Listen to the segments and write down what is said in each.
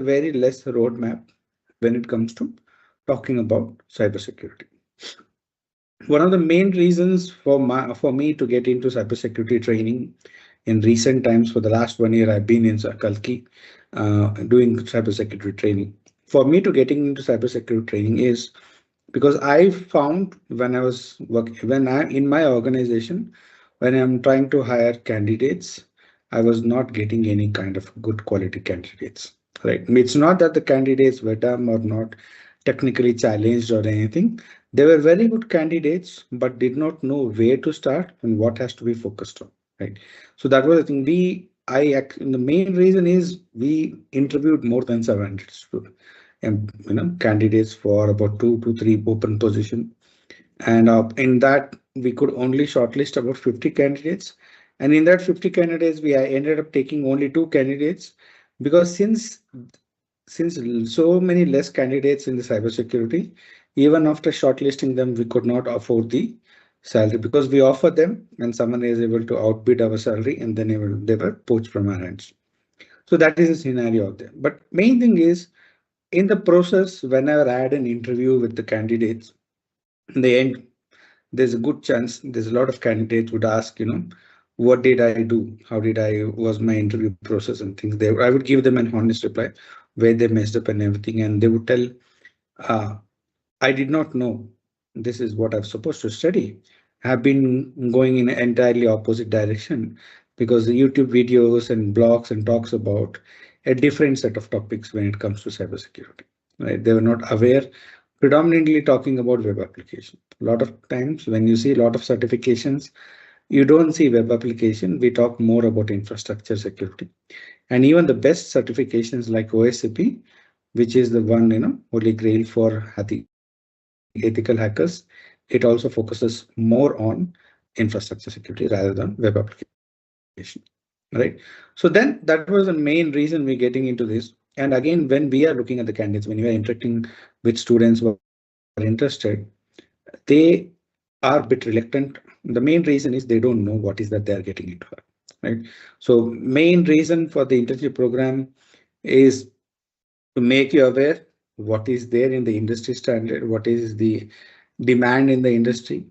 very less roadmap when it comes to talking about cybersecurity. One of the main reasons for me to get into cybersecurity training in recent times, for the last 1 year, I've been in Kalkey doing cybersecurity training. For me to getting into cybersecurity training is because I found when I was working, when I'm in my organization, when I'm trying to hire candidates, I was not getting any kind of good quality candidates. Right? It's not that the candidates were dumb or not technically challenged or anything. They were very good candidates, but did not know where to start and what has to be focused on. Right? So that was the thing. The main reason is we interviewed more than 700 students and candidates for about 2 to 3 open position, and in that we could only shortlist about 50 candidates, and in that 50 candidates I ended up taking only 2 candidates, because since so many less candidates in the cybersecurity, even after shortlisting them we could not afford the salary, because we offer them and someone is able to outbid our salary, and then they were poached from our hands. So that is a scenario out there. But main thing is, in the process, whenever I had an interview with the candidates, in the end, there's a good chance there's a lot of candidates would ask, what did I do? How did I was my interview process and things. I would give them an honest reply where they messed up and everything, and they would tell, uh, I did not know this is what I'm supposed to study. I've been going in an entirely opposite direction because the YouTube videos and blogs and talks about a different set of topics when it comes to cybersecurity. Right? They were not aware, predominantly talking about web application. A lot of times when you see a lot of certifications, you don't see web application. We talk more about infrastructure security. And even the best certifications like OSCP, which is the one, holy grail for ethical hackers, it also focuses more on infrastructure security rather than web application. Right? So then that was the main reason we're getting into this. And again, when we are looking at the candidates, when we are interacting with students who are interested, they are a bit reluctant. The main reason is they don't know what is that they are getting into. Right? So main reason for the internship program is to make you aware what is there in the industry standard, what is the demand in the industry,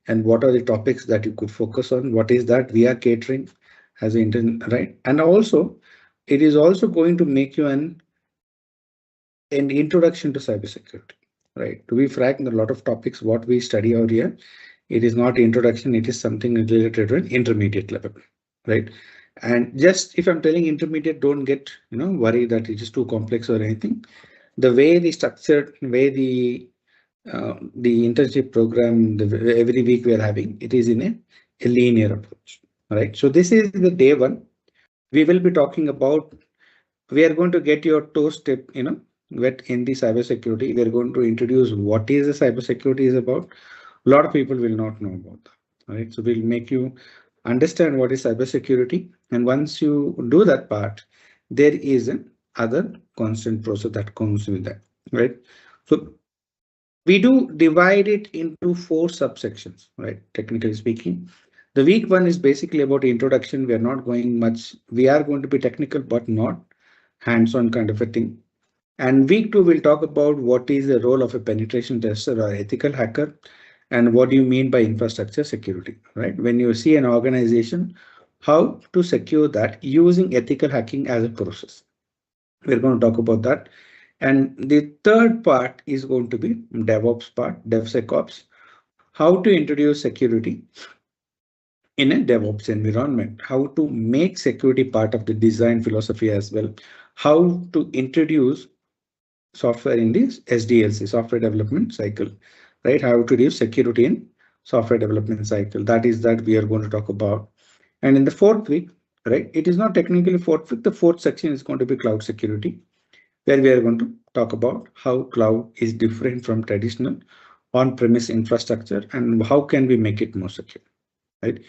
and what are the topics that you could focus on, what is that we are catering as an intern, right? And also, it is also going to make you an introduction to cybersecurity, right? To be frank, a lot of topics what we study out here, it is not introduction, it is something related to an intermediate level, right? And just if I'm telling intermediate, don't get worried that it is too complex or anything. The way the structured way the internship program, every week we are having, it is in a linear approach, right? So this is the day one. We will be talking about, we are going to get your toe step, wet in the cybersecurity. We are going to introduce what is the cybersecurity is about. A lot of people will not know about that, right? So we'll make you understand what is cybersecurity. And once you do that part, there is an other constant process that comes with that, right? So we do divide it into 4 subsections, right? Technically speaking, the week one is basically about introduction. We are not going much. We are going to be technical, but not hands-on kind of a thing. And week two, we'll talk about what is the role of a penetration tester or ethical hacker, and what do you mean by infrastructure security, right? When you see an organization, how to secure that using ethical hacking as a process. We're going to talk about that. And the third part is going to be DevOps part, DevSecOps, how to introduce security in a DevOps environment, how to make security part of the design philosophy as well, how to introduce software in this SDLC, software development cycle, right? How to do security in software development cycle. That is that we are going to talk about. And in the fourth week, right, it is not technically fourth week. The fourth section is going to be cloud security, where we are going to talk about how cloud is different from traditional on-premise infrastructure and how can we make it more secure, right?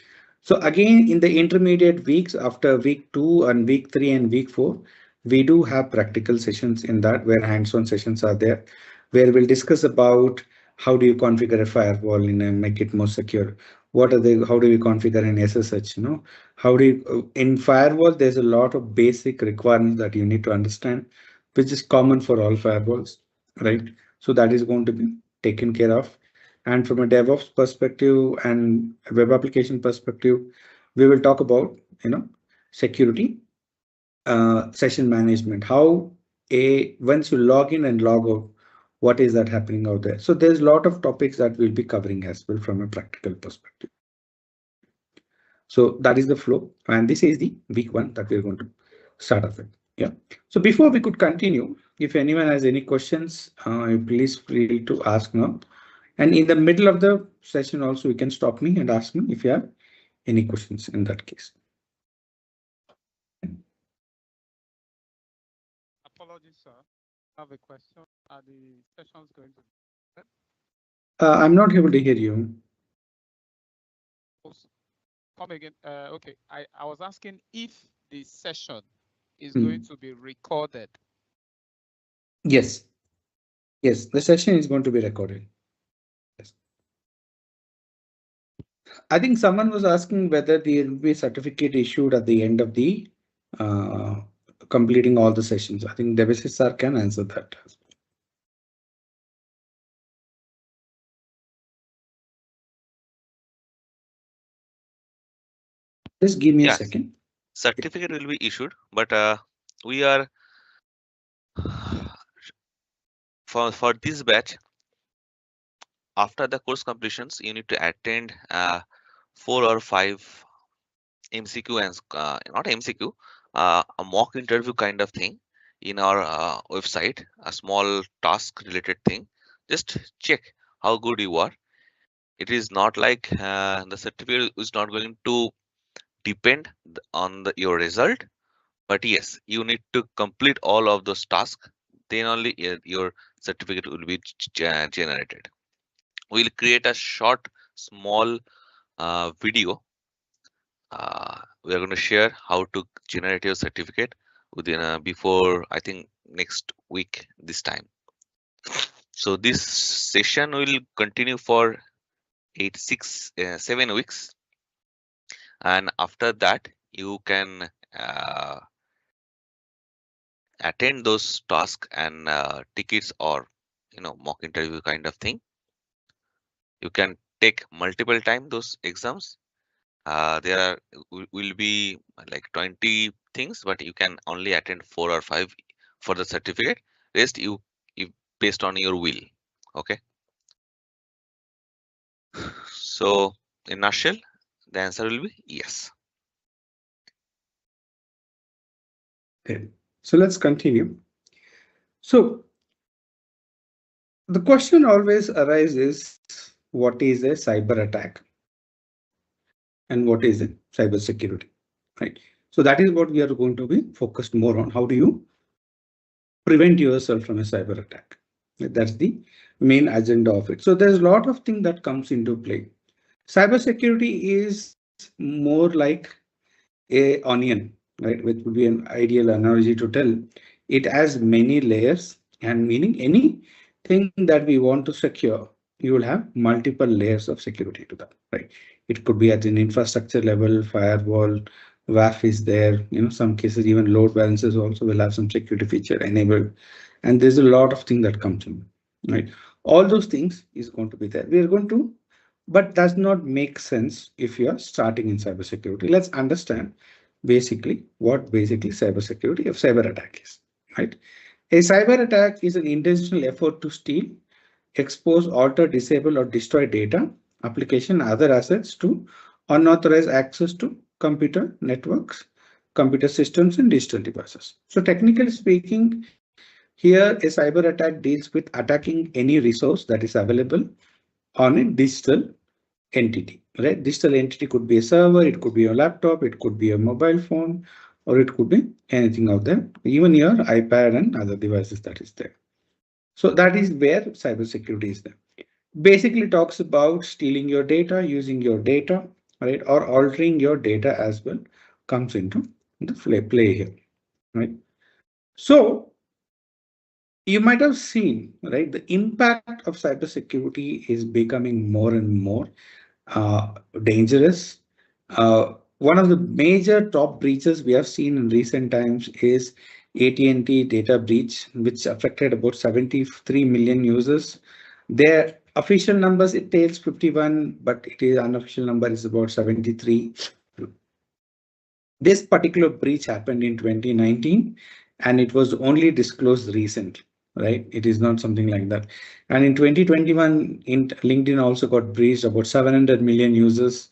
So again, in the intermediate weeks after week 2 and week 3 and week 4, we do have practical sessions in that where hands-on sessions are there, where we'll discuss about how do you configure a firewall and make it more secure. What are the, how do you configure an SSH, how do you, in firewall, there's a lot of basic requirements that you need to understand. which is common for all firewalls, right? So that is going to be taken care of. And from a DevOps perspective and a web application perspective, we will talk about, security, session management, how once you log in and log out, what is that happening out there? So there's a lot of topics that we'll be covering as well from a practical perspective. So that is the flow, and this is the week one that we're going to start off with. Yeah. So before we could continue, if anyone has any questions, please feel to ask now. And in the middle of the session also, you can stop me and ask me if you have any questions in that case. Apologies, sir. I have a question. Are the sessions going to be? I'm not able to hear you. Come again. Okay, I was asking if the session is Hmm. going to be recorded. Yes. Yes, the session is going to be recorded. Yes. I think someone was asking whether there will be a certificate issued at the end of the completing all the sessions. I think Devasis sir can answer that. Just give me a second. Certificate will be issued, but we are for this batch. After the course completions, you need to attend 4 or 5 MCQ and not MCQ, a mock interview kind of thing in our website, a small task related thing. Just check how good you are. It is not like the certificate is not going to depend on your result, but yes, you need to complete all of those tasks, then only your certificate will be generated. We'll create a short small video. We are going to share how to generate your certificate within before, I think, next week this time. So this session will continue for 7 weeks, and after that you can attend those tasks and tickets, or mock interview kind of thing. You can take multiple time those exams. There are will be like 20 things, but you can only attend 4 or 5 for the certificate. Rest you based on your will. Okay. So in nutshell, the answer will be yes. Okay. So let's continue. So the question always arises, what is a cyber attack? And what is it? Cybersecurity, right? So that is what we are going to be focused more on. How do you prevent yourself from a cyber attack? That's the main agenda of it. So there's a lot of things that comes into play. Cybersecurity is more like a onion, right? Which would be an ideal analogy to tell. It has many layers, and meaning anything that we want to secure, you will have multiple layers of security to that, right? It could be at an infrastructure level, firewall, WAF is there. Some cases even load balancers also will have some security feature enabled, and there's a lot of things that comes in, right? All those things is going to be there. We are going to, but does not make sense if you are starting in cybersecurity. Let's understand basically what cybersecurity of cyber attack is, right? A cyber attack is an intentional effort to steal, expose, alter, disable, or destroy data, application, other assets to unauthorized access to computer networks, computer systems, and digital devices. So technically speaking, here a cyber attack deals with attacking any resource that is available on a digital entity, right? Digital entity could be a server, it could be a laptop, it could be a mobile phone, or it could be anything out there, even your iPad and other devices that is there. So that is where cybersecurity is there. Basically talks about stealing your data, using your data, right? Or altering your data as well comes into the play here, right? So you might have seen, right? The impact of cybersecurity is becoming more and more dangerous. One of the major top breaches we have seen in recent times is AT&T data breach, which affected about 73 million users. Their official numbers, it tells 51, but it is unofficial number is about 73. This particular breach happened in 2019, and it was only disclosed recently, right? It is not something like that. And in 2021, LinkedIn also got breached, about 700 million users.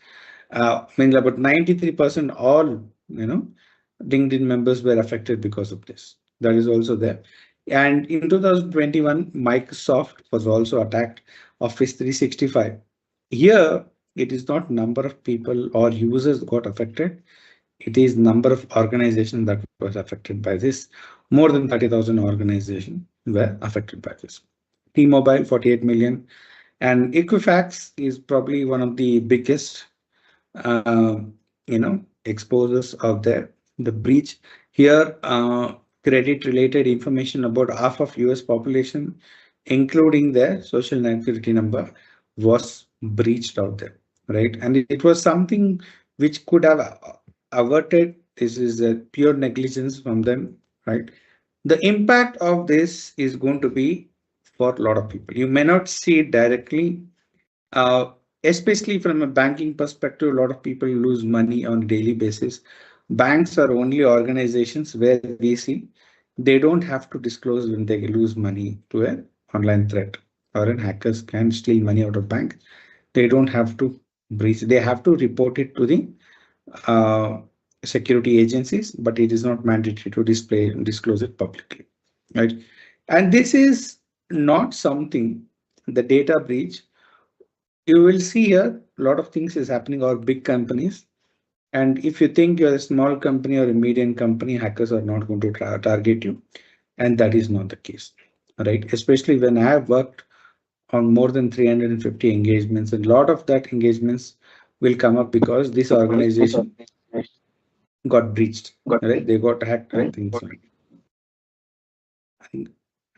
Means about 93% all, LinkedIn members were affected because of this. That is also there. And in 2021, Microsoft was also attacked, Office 365. Here, it is not number of people or users got affected. It is number of organizations that was affected by this. More than 30,000 organizations were affected by this. T-Mobile, 48 million. And Equifax is probably one of the biggest exposures of the breach. Here, credit related information about half of US population, including their social security number, was breached out there, right? And it was something which could have averted. This is a pure negligence from them, right? The impact of this is going to be for a lot of people. You may not see it directly, uh, especially from a banking perspective. A lot of people lose money on a daily basis. Banks are only organizations where we see they don't have to disclose when they lose money to an online threat, or an hackers can steal money out of bank. They don't have to breach. They have to report it to the uh, security agencies, but it is not mandatory to disclose it publicly, right? And this is not something, the data breach. You will see here a lot of things is happening, or big companies. And if you think you're a small company or a medium company, hackers are not going to target you. And that is not the case, right? Especially when I have worked on more than 350 engagements, and a lot of that engagements will come up because this organization got breached, right? They got hacked, right? Things like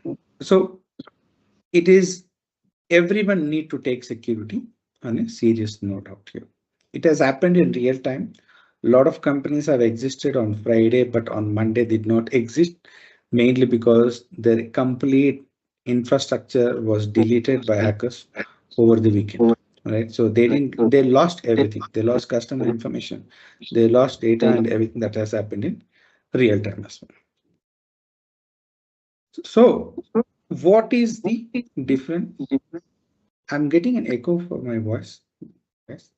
that. So it is, everyone need to take security on a serious note out here. It has happened in real time. A lot of companies have existed on Friday, but on Monday did not exist, mainly because their complete infrastructure was deleted by hackers over the weekend. Right. So they lost everything. They lost customer information. They lost data and everything that has happened in real time as well. So what is the difference? I'm getting an echo for my voice. Yes.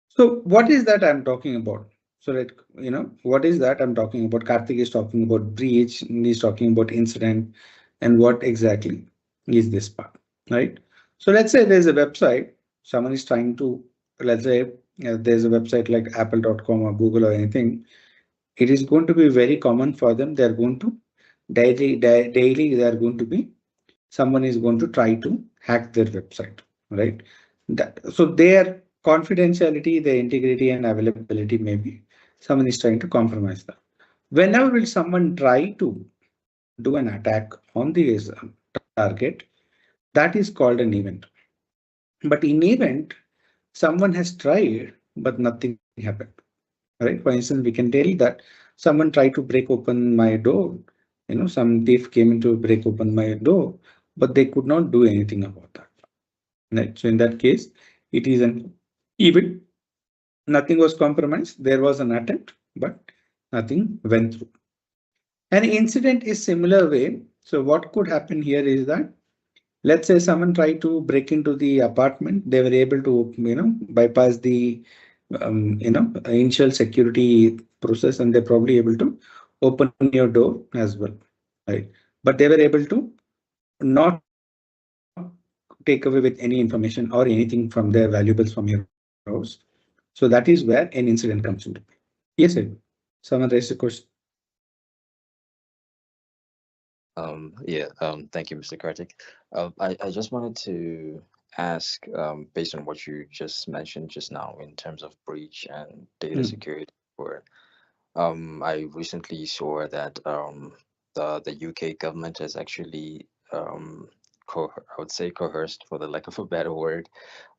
So what is that I'm talking about? So that, what is that I'm talking about? Karthik is talking about breach, and he's talking about incident, and what exactly is this part, right? So let's say there's a website, someone is trying to, let's say there's a website like apple.com or Google or anything. It is going to be very common for them. They're going to daily, they are going to be, someone is going to try to hack their website, right? So their confidentiality, their integrity and availability, maybe someone is trying to compromise that. Whenever will someone try to do an attack on the target, that is called an event. But in event, someone has tried, but nothing happened. Right? For instance, we can tell that someone tried to break open my door. Some thief came in to break open my door, but they could not do anything about that. Right? So in that case, it is an event. Nothing was compromised. There was an attempt, but nothing went through. An incident is similar way. So what could happen here is that, let's say someone tried to break into the apartment. They were able to, bypass the, initial security process, and they're probably able to open your door as well, right? But they were able to not take away with any information or anything from their valuables from your house. So that is where an incident comes into play. Yes, sir. Someone raised a question. Thank you, Mr. Karthik. I just wanted to ask, based on what you just mentioned just now in terms of breach and data security, or I recently saw that the UK government has actually I would say coerced, for the lack of a better word,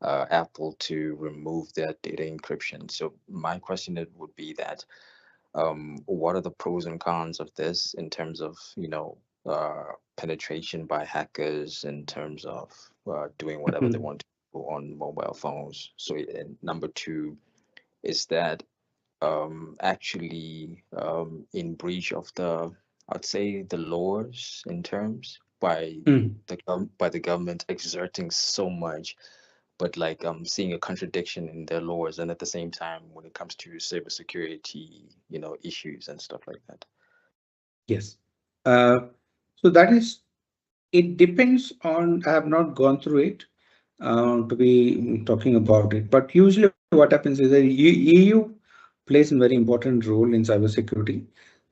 Apple to remove their data encryption. So my question it would be that what are the pros and cons of this in terms of penetration by hackers, in terms of doing whatever they want to do on mobile phones? So and number two is that actually in breach of the, I'd say, the laws, in terms by by the government exerting so much, but like seeing a contradiction in their laws, and at the same time when it comes to cybersecurity, issues and stuff like that. Yes. So that is, it depends on, I have not gone through it to be talking about it, but usually what happens is that EU plays a very important role in cybersecurity.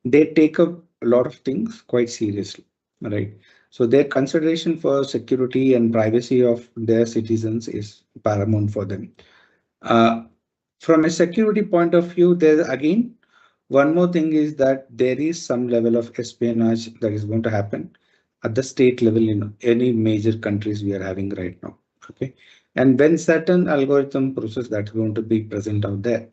They take up a lot of things quite seriously, right? So their consideration for security and privacy of their citizens is paramount for them. Uh, from a security point of view, there again, one more thing is that there is some level of espionage that is going to happen at the state level in any major countries we are having right now. Okay. And when certain algorithm process that's going to be present out there,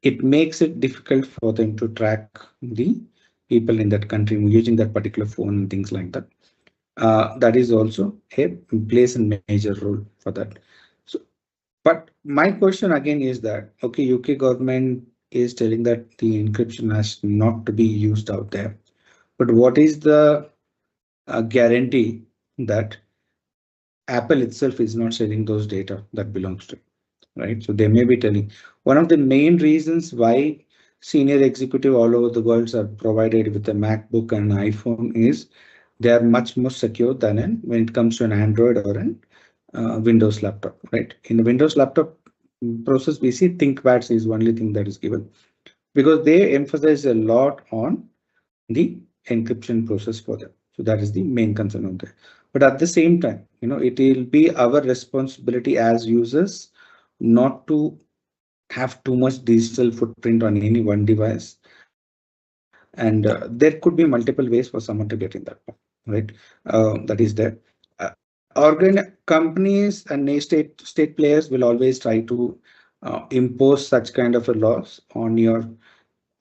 it makes it difficult for them to track the people in that country using that particular phone and things like that. That is also a plays a major role for that. So, but my question again is that, okay, UK government is telling that the encryption has not to be used out there. But what is the guarantee that Apple itself is not selling those data that belongs to it, right? So they may be telling. One of the main reasons why senior executive all over the world are provided with a MacBook and an iPhone is they are much more secure than when it comes to an Android or an Windows laptop, right? In the Windows laptop process, we see ThinkPads is only thing that is given because they emphasize a lot on the encryption process for them. So that is the main concern on there. But at the same time, it will be our responsibility as users not to have too much digital footprint on any one device. And there could be multiple ways for someone to get in that, right? That is there. Companies and state players will always try to impose such kind of a laws on your.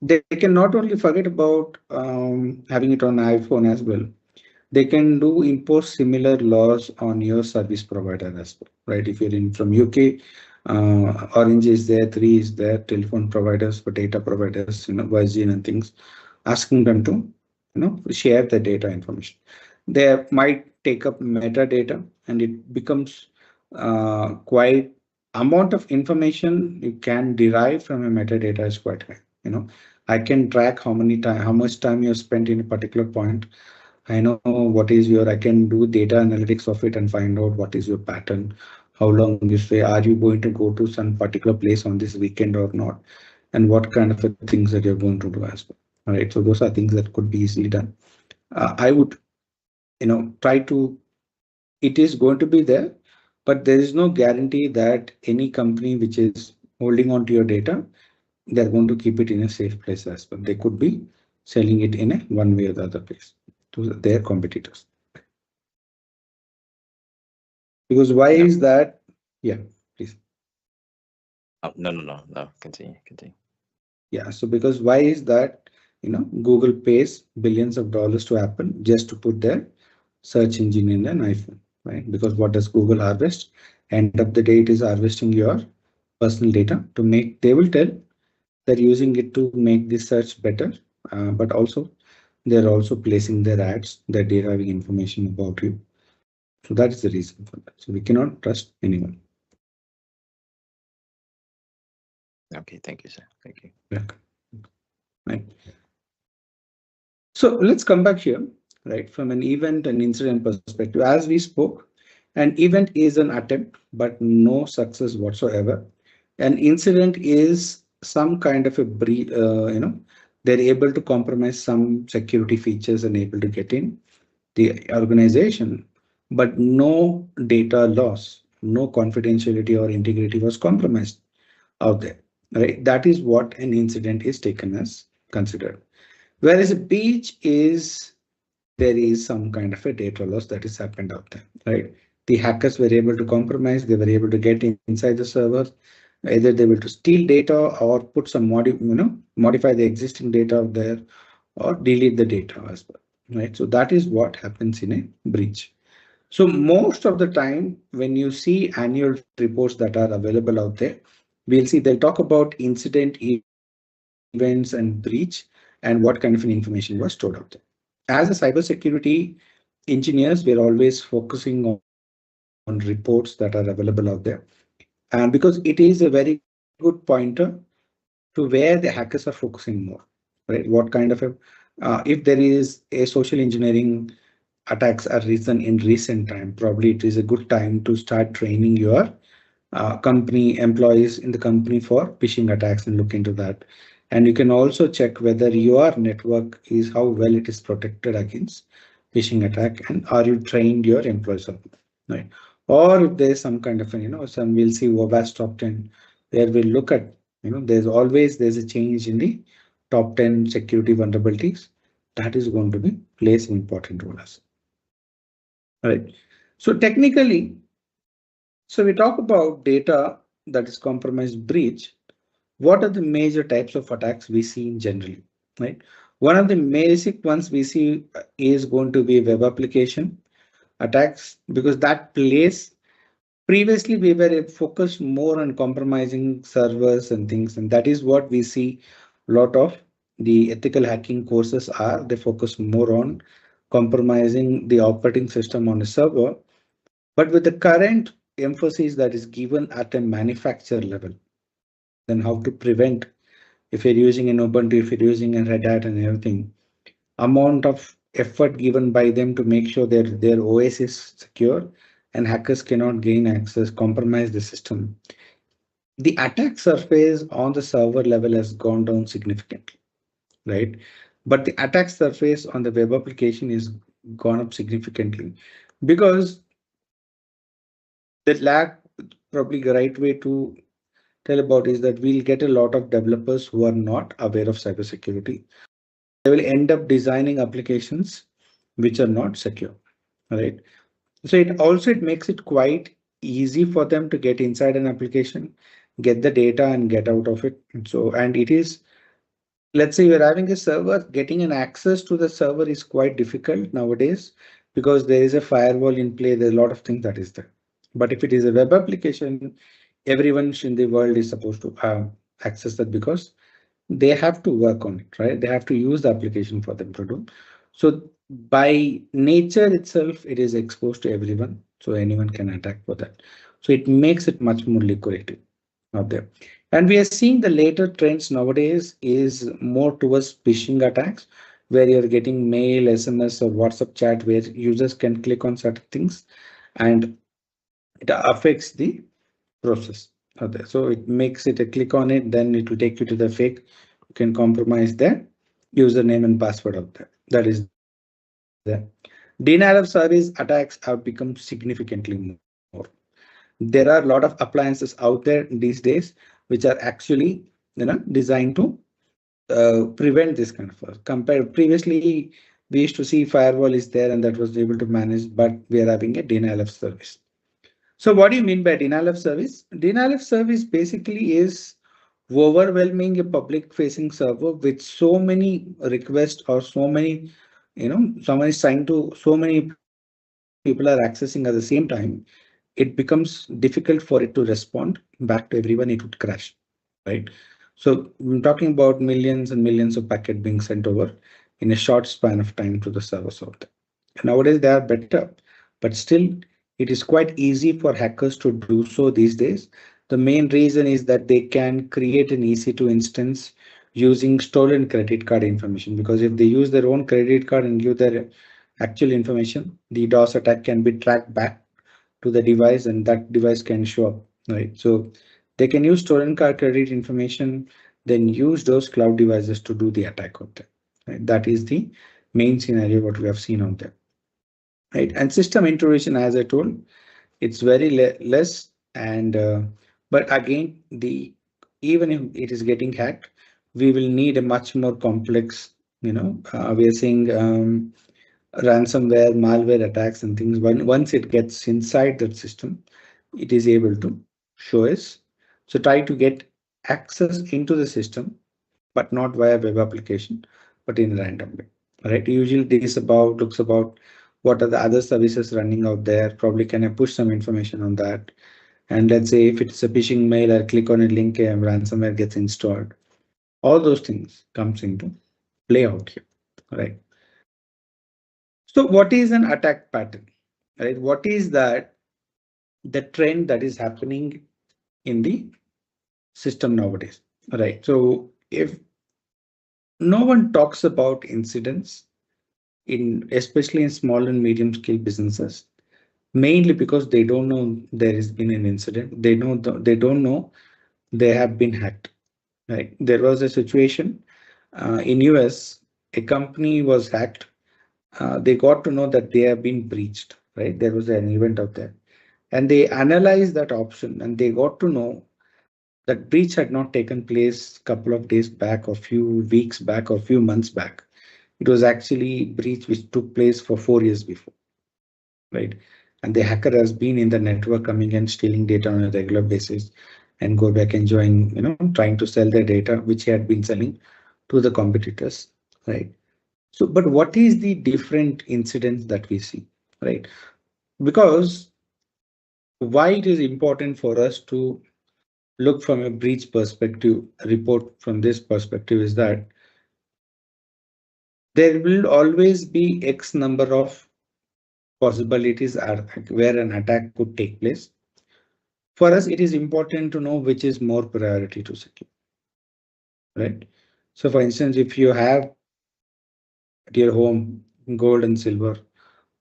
They can not only forget about having it on iPhone as well. They can do impose similar laws on your service provider as well, right? If you're in from UK, Orange is there, Three is there, telephone providers for data providers, Virgin and things, asking them to, share the data information. They might take up metadata, and it becomes quite amount of information you can derive from a metadata is quite high. I can track how much time you spent in a particular point. I know what is I can do data analytics of it and find out what is your pattern, how long you stay, are you going to go to some particular place on this weekend or not, and what kind of things that you're going to do as well. All right, so those are things that could be easily done. I would, try to, it is going to be there, but there is no guarantee that any company which is holding on to your data, they're going to keep it in a safe place as well. They could be selling it in a one way or the other place to their competitors. Because why is that? Yeah, please. No. Continue. Yeah, so because why is that? Google pays billions of dollars to Apple just to put their search engine in an iPhone, right? Because what does Google harvest? End of the day, it is harvesting your personal data to make. They will tell they're using it to make the search better, but also they're also placing their ads, their deriving information about you. So that is the reason for that. So we cannot trust anyone. Okay, thank you, sir. Thank you. Welcome. Right. So let's come back here, right? From an event and incident perspective, as we spoke, an event is an attempt, but no success whatsoever. An incident is some kind of a they're able to compromise some security features and able to get in the organization, but no data loss, no confidentiality or integrity was compromised out there, right? That is what an incident is taken as considered. Whereas a breach is there is some kind of a data loss that has happened out there, right? The hackers were able to compromise, they were able to get inside the server, either they were able to steal data or put some modify the existing data out there or delete the data as well, right? So that is what happens in a breach. So most of the time, when you see annual reports that are available out there, we'll see they'll talk about incident, events, and breach, and what kind of an information was stored out there. As a cybersecurity engineers, we're always focusing on reports that are available out there. And because it is a very good pointer to where the hackers are focusing more, right? What kind of if there is a social engineering attacks are risen in recent time, probably it is a good time to start training your company employees in the company for phishing attacks and look into that. And you can also check whether your network is how well it is protected against phishing attack and are you trained your employees on it, right? Or if there's some kind of some we'll see OWASP top 10 where we'll look at there's a change in the top 10 security vulnerabilities that is going to be plays an important role as well. All right. So technically, so we talk about data that is compromised breach. What are the major types of attacks we see in generally, right? One of the basic ones we see is going to be web application attacks because that plays previously we were focused more on compromising servers and things, and that is what we see a lot of the ethical hacking courses are. They focus more on compromising the operating system on a server, but with the current emphasis that is given at a manufacturer level, then how to prevent if you're using an Ubuntu, if you're using a Red Hat and everything, amount of effort given by them to make sure that their OS is secure and hackers cannot gain access, compromise the system. The attack surface on the server level has gone down significantly, right? But the attack surface on the web application is gone up significantly because the lack, probably the right way to tell about is that we'll get a lot of developers who are not aware of cybersecurity. They will end up designing applications which are not secure, right? So it makes it quite easy for them to get inside an application, get the data and get out of it. So, and it is, let's say you're having a server, getting an access to the server is quite difficult nowadays because there is a firewall in play. There's a lot of things that is there. But if it is a web application, everyone in the world is supposed to access that because they have to work on it, right? They have to use the application for them to do. So by nature itself, it is exposed to everyone. So anyone can attack for that. So it makes it much more lucrative out there. And we are seeing the later trends nowadays is more towards phishing attacks, where you're getting mail, SMS, or WhatsApp chat where users can click on certain things and it affects the process out there. So it makes it a click on it, then it will take you to the fake. You can compromise their username and password out there. That is there. Denial of service attacks have become significantly more. There are a lot of appliances out there these days which are actually designed to prevent this kind of compare. Previously, we used to see firewall is there and that was able to manage, but we are having a denial of service. So what do you mean by denial of service? Denial of service basically is overwhelming a public facing server with so many requests or so many, someone is trying to, so many people are accessing at the same time. It becomes difficult for it to respond back to everyone. It would crash, right? So I'm talking about millions and millions of packets being sent over in a short span of time to the servers out there. Nowadays they are better, but still it is quite easy for hackers to do so these days. The main reason is that they can create an EC2 instance using stolen credit card information, because if they use their own credit card and give their actual information, the DOS attack can be tracked back to the device and that device can show up, right? So they can use stolen card credit information, then use those cloud devices to do the attack out there. Right? That is the main scenario what we have seen out there. Right? And system intrusion, as I told, it's very less. And but again, even if it is getting hacked, we will need a much more complex. We are seeing ransomware, malware attacks and things. Once it gets inside that system, it is able to show us. So try to get access into the system, but not via web application, but in a random way. Right? Usually this looks about what are the other services running out there. Probably can I push some information on that? And let's say if it's a phishing mail, I click on a link and ransomware gets installed. All those things comes into play out here, right? So what is an attack pattern, right? What is that the trend that is happening in the system nowadays, right? So if no one talks about incidents especially in small and medium scale businesses, mainly because they don't know there has been an incident. They don't know they have been hacked, right? There was a situation in US, a company was hacked. They got to know that they have been breached, right? There was an event out there and they analyzed that option and they got to know that breach had not taken place a couple of days back or few weeks back or few months back. It was actually breach which took place for 4 years before, right? And the hacker has been in the network coming and stealing data on a regular basis and go back enjoying, trying to sell their data, which he had been selling to the competitors, right? So, but what is the different incidents that we see, right? Because why it is important for us to look from a breach perspective, report from this perspective is that there will always be X number of possibilities where an attack could take place. For us, it is important to know which is more priority to secure, right? So for instance, if you have at your home gold and silver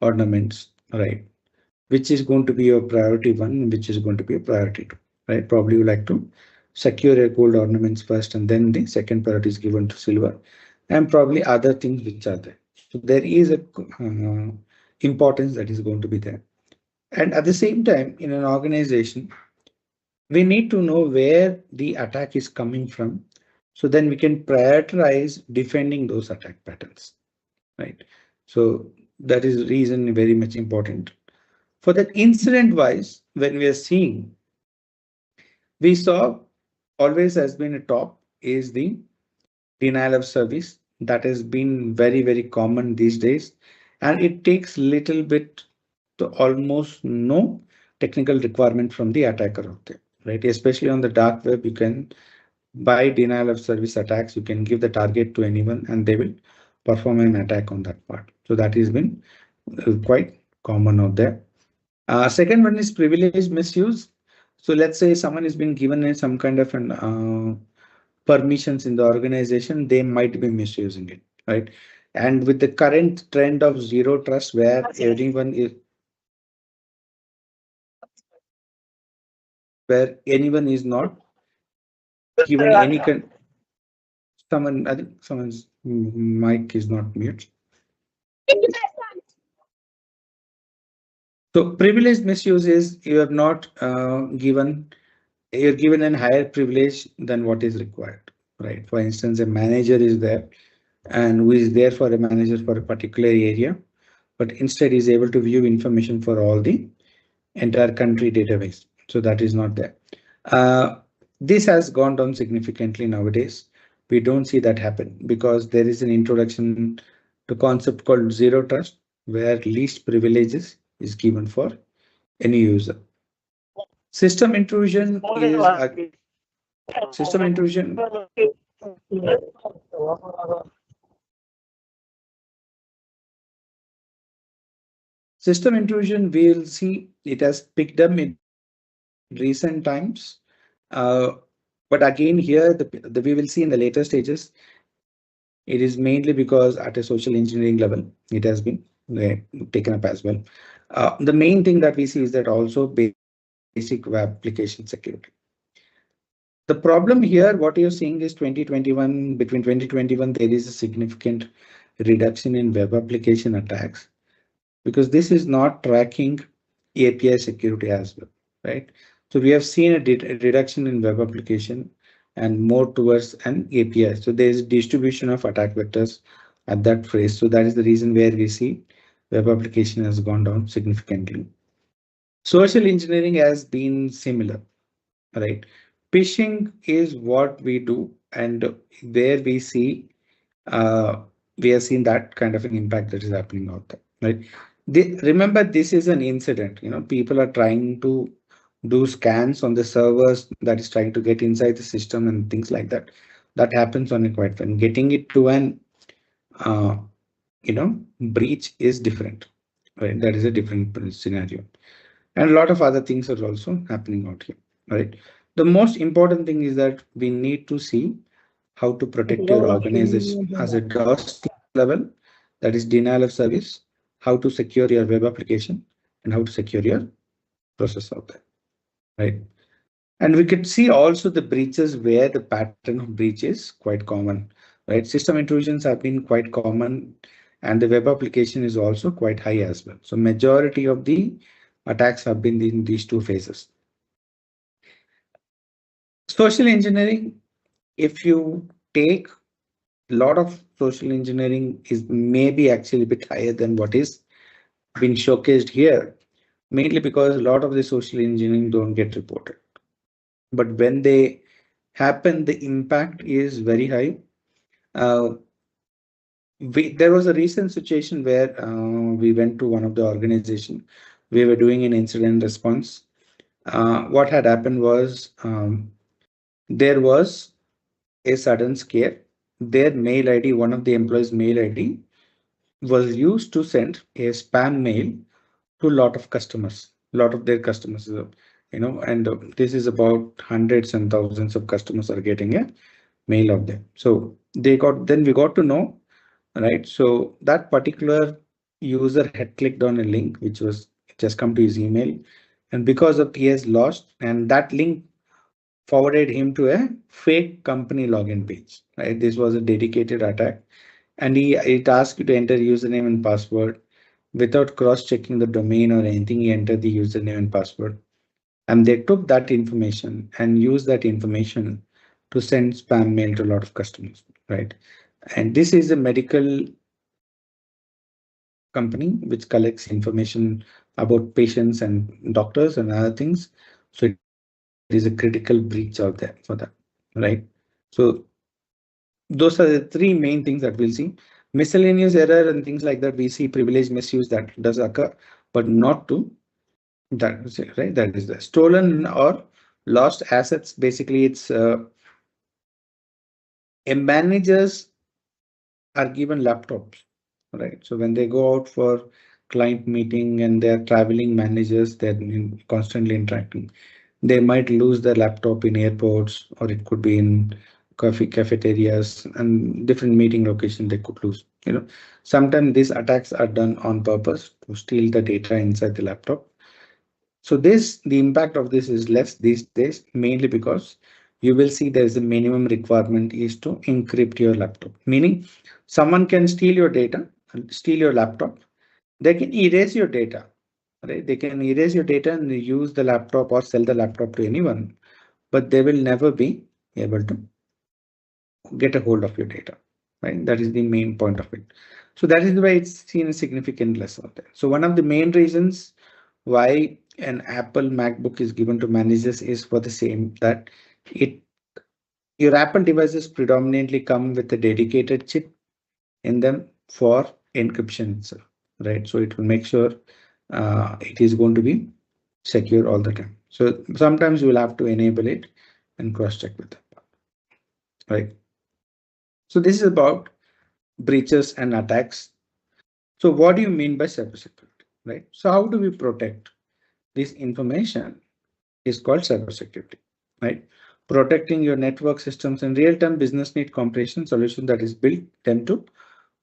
ornaments, right? Which is going to be your priority one, which is going to be a priority two, right? Probably you like to secure your gold ornaments first, and then the second priority is given to silver, and probably other things which are there. So there is a importance that is going to be there. And at the same time, in an organization, we need to know where the attack is coming from. So then we can prioritize defending those attack patterns, right? So that is reason very much important. For that incident wise, when we are seeing, we saw always has been a top is the denial of service. That has been very, very common these days. And it takes little bit to almost no technical requirement from the attacker out there, right? Especially on the dark web, you can by denial of service attacks, you can give the target to anyone and they will perform an attack on that part. So that has been quite common out there. Second one is privilege misuse. So let's say someone has been given some kind of an permissions in the organization, they might be misusing it, right? And with the current trend of zero trust, where anyone is not given any kind. I think someone's mic is not mute. So privilege misuse is you're not you're given a higher privilege than what is required, right? For instance, a manager is there and who is there for a manager for a particular area, but instead is able to view information for all the entire country database. So that is not there. This has gone down significantly nowadays. We don't see that happen because there is an introduction to concept called zero trust, where least privileges is given for any user. System intrusion is system intrusion. System intrusion, we'll see it has picked up in recent times. But again, here we will see in the later stages, it is mainly because at a social engineering level, it has been taken up as well. The main thing that we see is that also basic web application security. The problem here, what you're seeing is 2021, between 2021, there is a significant reduction in web application attacks because this is not tracking API security as well, right? So we have seen a reduction in web application and more towards an API. So there is distribution of attack vectors at that phase. So that is the reason where we see web application has gone down significantly. Social engineering has been similar, right? Phishing is what we do, and where uh, we have seen that kind of an impact that is happening out there, right? Remember, this is an incident. People are trying to do scans on the servers that is trying to get inside the system and things like that. That happens on a quite fun. Getting it to an uh, breach is different, right? That is a different scenario, and a lot of other things are also happening out here, right? The most important thing is that we need to see how to protect your organization as a DOS level, that is denial of service, how to secure your web application, and how to secure your process out there, right? And we could see also the breaches where the pattern of breach is quite common, right? System intrusions have been quite common, and the web application is also quite high as well. So majority of the attacks have been in these two phases. Social engineering, if you take a lot of social engineering, is maybe actually a bit higher than what is been showcased here, mainly because a lot of the social engineering don't get reported. But when they happen, the impact is very high. Uh, there was a recent situation where we went to one of the organization. We were doing an incident response. What had happened was there was a sudden scare. Their mail ID, one of the employees' mail ID, was used to send a spam mail to a lot of customers, lot of their customers, and this is about hundreds and thousands of customers are getting a mail of them. So then we got to know, right? So that particular user had clicked on a link which was just come to his email, and because of he has lost, and that link forwarded him to a fake company login page, right? This was a dedicated attack, and it asked you to enter username and password without cross-checking the domain or anything. He entered the username and password, and they took that information and used that information to send spam mail to a lot of customers, right? And this is a medical company which collects information about patients and doctors and other things. So it is a critical breach out there for that, right? So those are the three main things that we'll see. Miscellaneous error and things like that, we see privilege misuse that does occur, but not to that, right? That is the stolen or lost assets. Basically, it's managers are given laptops, right? So when they go out for client meeting and they're traveling managers, they're constantly interacting. They might lose their laptop in airports, or it could be in cafeterias and different meeting locations they could lose. Sometimes these attacks are done on purpose to steal the data inside the laptop. So the impact of this is less these days, mainly because you will see there's a minimum requirement is to encrypt your laptop, meaning someone can steal your data, steal your laptop. They can erase your data, right? They can erase your data and use the laptop or sell the laptop to anyone, but they will never be able to get a hold of your data, right? That is the main point of it. So that is why it's seen a significant less out there. So one of the main reasons why an Apple MacBook is given to managers is for the same, that your Apple devices predominantly come with a dedicated chip in them for encryption itself, right? So it will make sure it is going to be secure all the time. So sometimes you will have to enable it and cross check with that, right? So this is about breaches and attacks. So what do you mean by cybersecurity, right? So how do we protect this information is called cybersecurity, right? Protecting your network systems and real-time business need compression solution that is built them to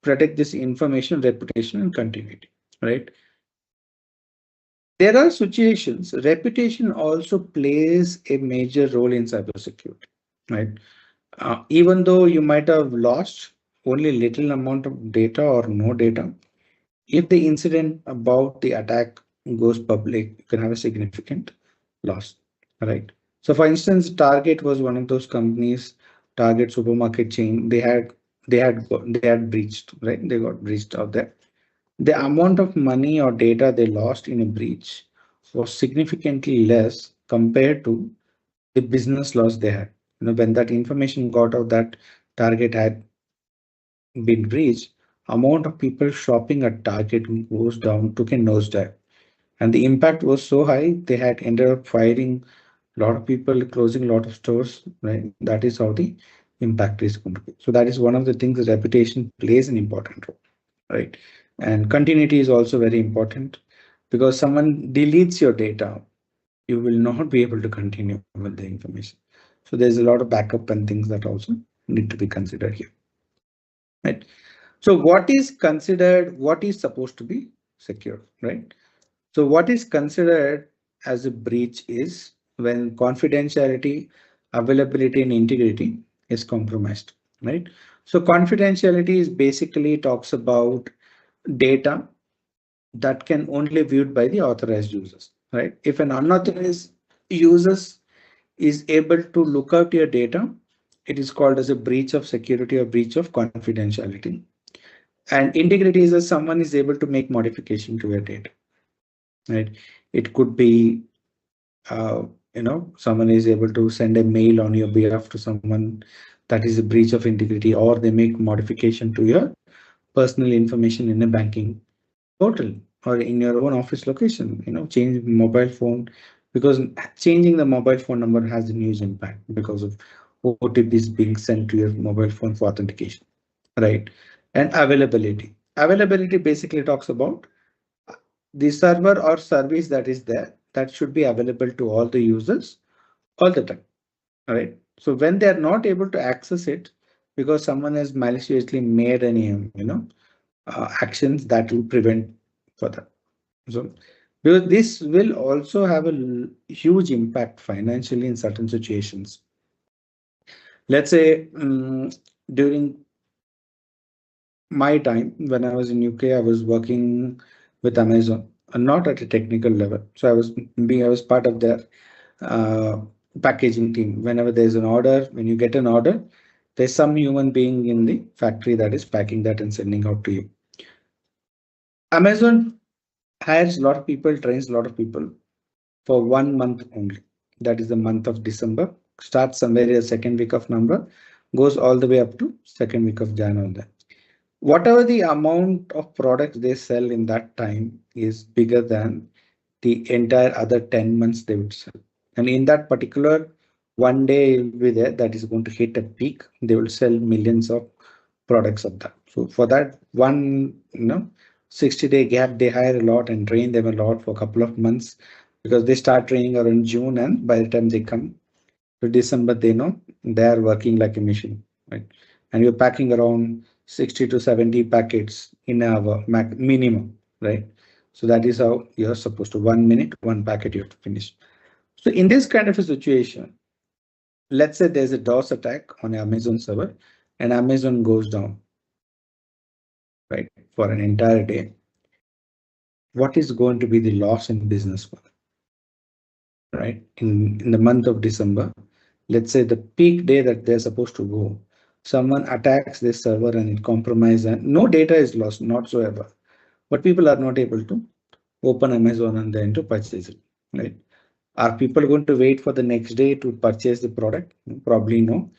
protect this information, reputation, and continuity, right? There are situations, reputation also plays a major role in cybersecurity, right? Even though you might have lost only little amount of data or no data, if the incident about the attack goes public, you can have a significant loss, right? So for instance, Target was one of those companies, Target supermarket chain, they had breached, right? They got breached out there. the amount of money or data they lost in a breach was significantly less compared to the business loss they had. When that information got out that Target had been breached, amount of people shopping at Target goes down, took a nosedive. And the impact was so high, they had ended up firing a lot of people, closing a lot of stores, right? That is how the impact is going to be. So that is one of the things, the reputation plays an important role, right? And continuity is also very important because someone deletes your data, you will not be able to continue with the information. So there's a lot of backup and things that also need to be considered here, right? So what is considered, what is supposed to be secure, right? So what is considered as a breach is when confidentiality, availability, and integrity is compromised, right? So confidentiality is basically talks about data that can only viewed by the authorized users, right? If an unauthorized users is able to look out your data, it is called as a breach of security or breach of confidentiality. And integrity is that someone is able to make modification to your data, right? It could be, someone is able to send a mail on your behalf to someone, that is a breach of integrity, or they make modification to your personal information in a banking portal or in your own office location, change mobile phone, because changing the mobile phone number has a huge impact because of OTPs being sent to your mobile phone for authentication, right? And availability. Availability basically talks about the server or service that is there that should be available to all the users all the time. All right. So when they are not able to access it because someone has maliciously made any, actions that will prevent for that. So because this will also have a huge impact financially in certain situations. Let's say during my time when I was in UK, I was working with Amazon, not at a technical level. So I was part of their packaging team. Whenever there's an order, when you get an order, there's some human being in the factory that is packing that and sending out to you. Amazon hires a lot of people, trains a lot of people for 1 month only. That is the month of December. Starts somewhere in the second week of November, goes all the way up to second week of January. Whatever the amount of products they sell in that time is bigger than the entire other 10 months they would sell. And in that particular one day will be there that is going to hit a peak. They will sell millions of products of that. So for that one, 60-day gap, they hire a lot and train them a lot for a couple of months because they start training around June, and by the time they come to December, they know they are working like a machine, right? And you're packing around 60 to 70 packets in an hour minimum, right? So that is how you're supposed to 1 minute, one packet you have to finish. So in this kind of a situation, let's say there's a DOS attack on Amazon server and Amazon goes down, right, for an entire day. What is going to be the loss in business for them, right? In the month of December, let's say the peak day that they're supposed to go, someone attacks this server and it compromises and no data is lost whatsoever. But people are not able to open Amazon and then to purchase it, right? Are people going to wait for the next day to purchase the product? Probably no.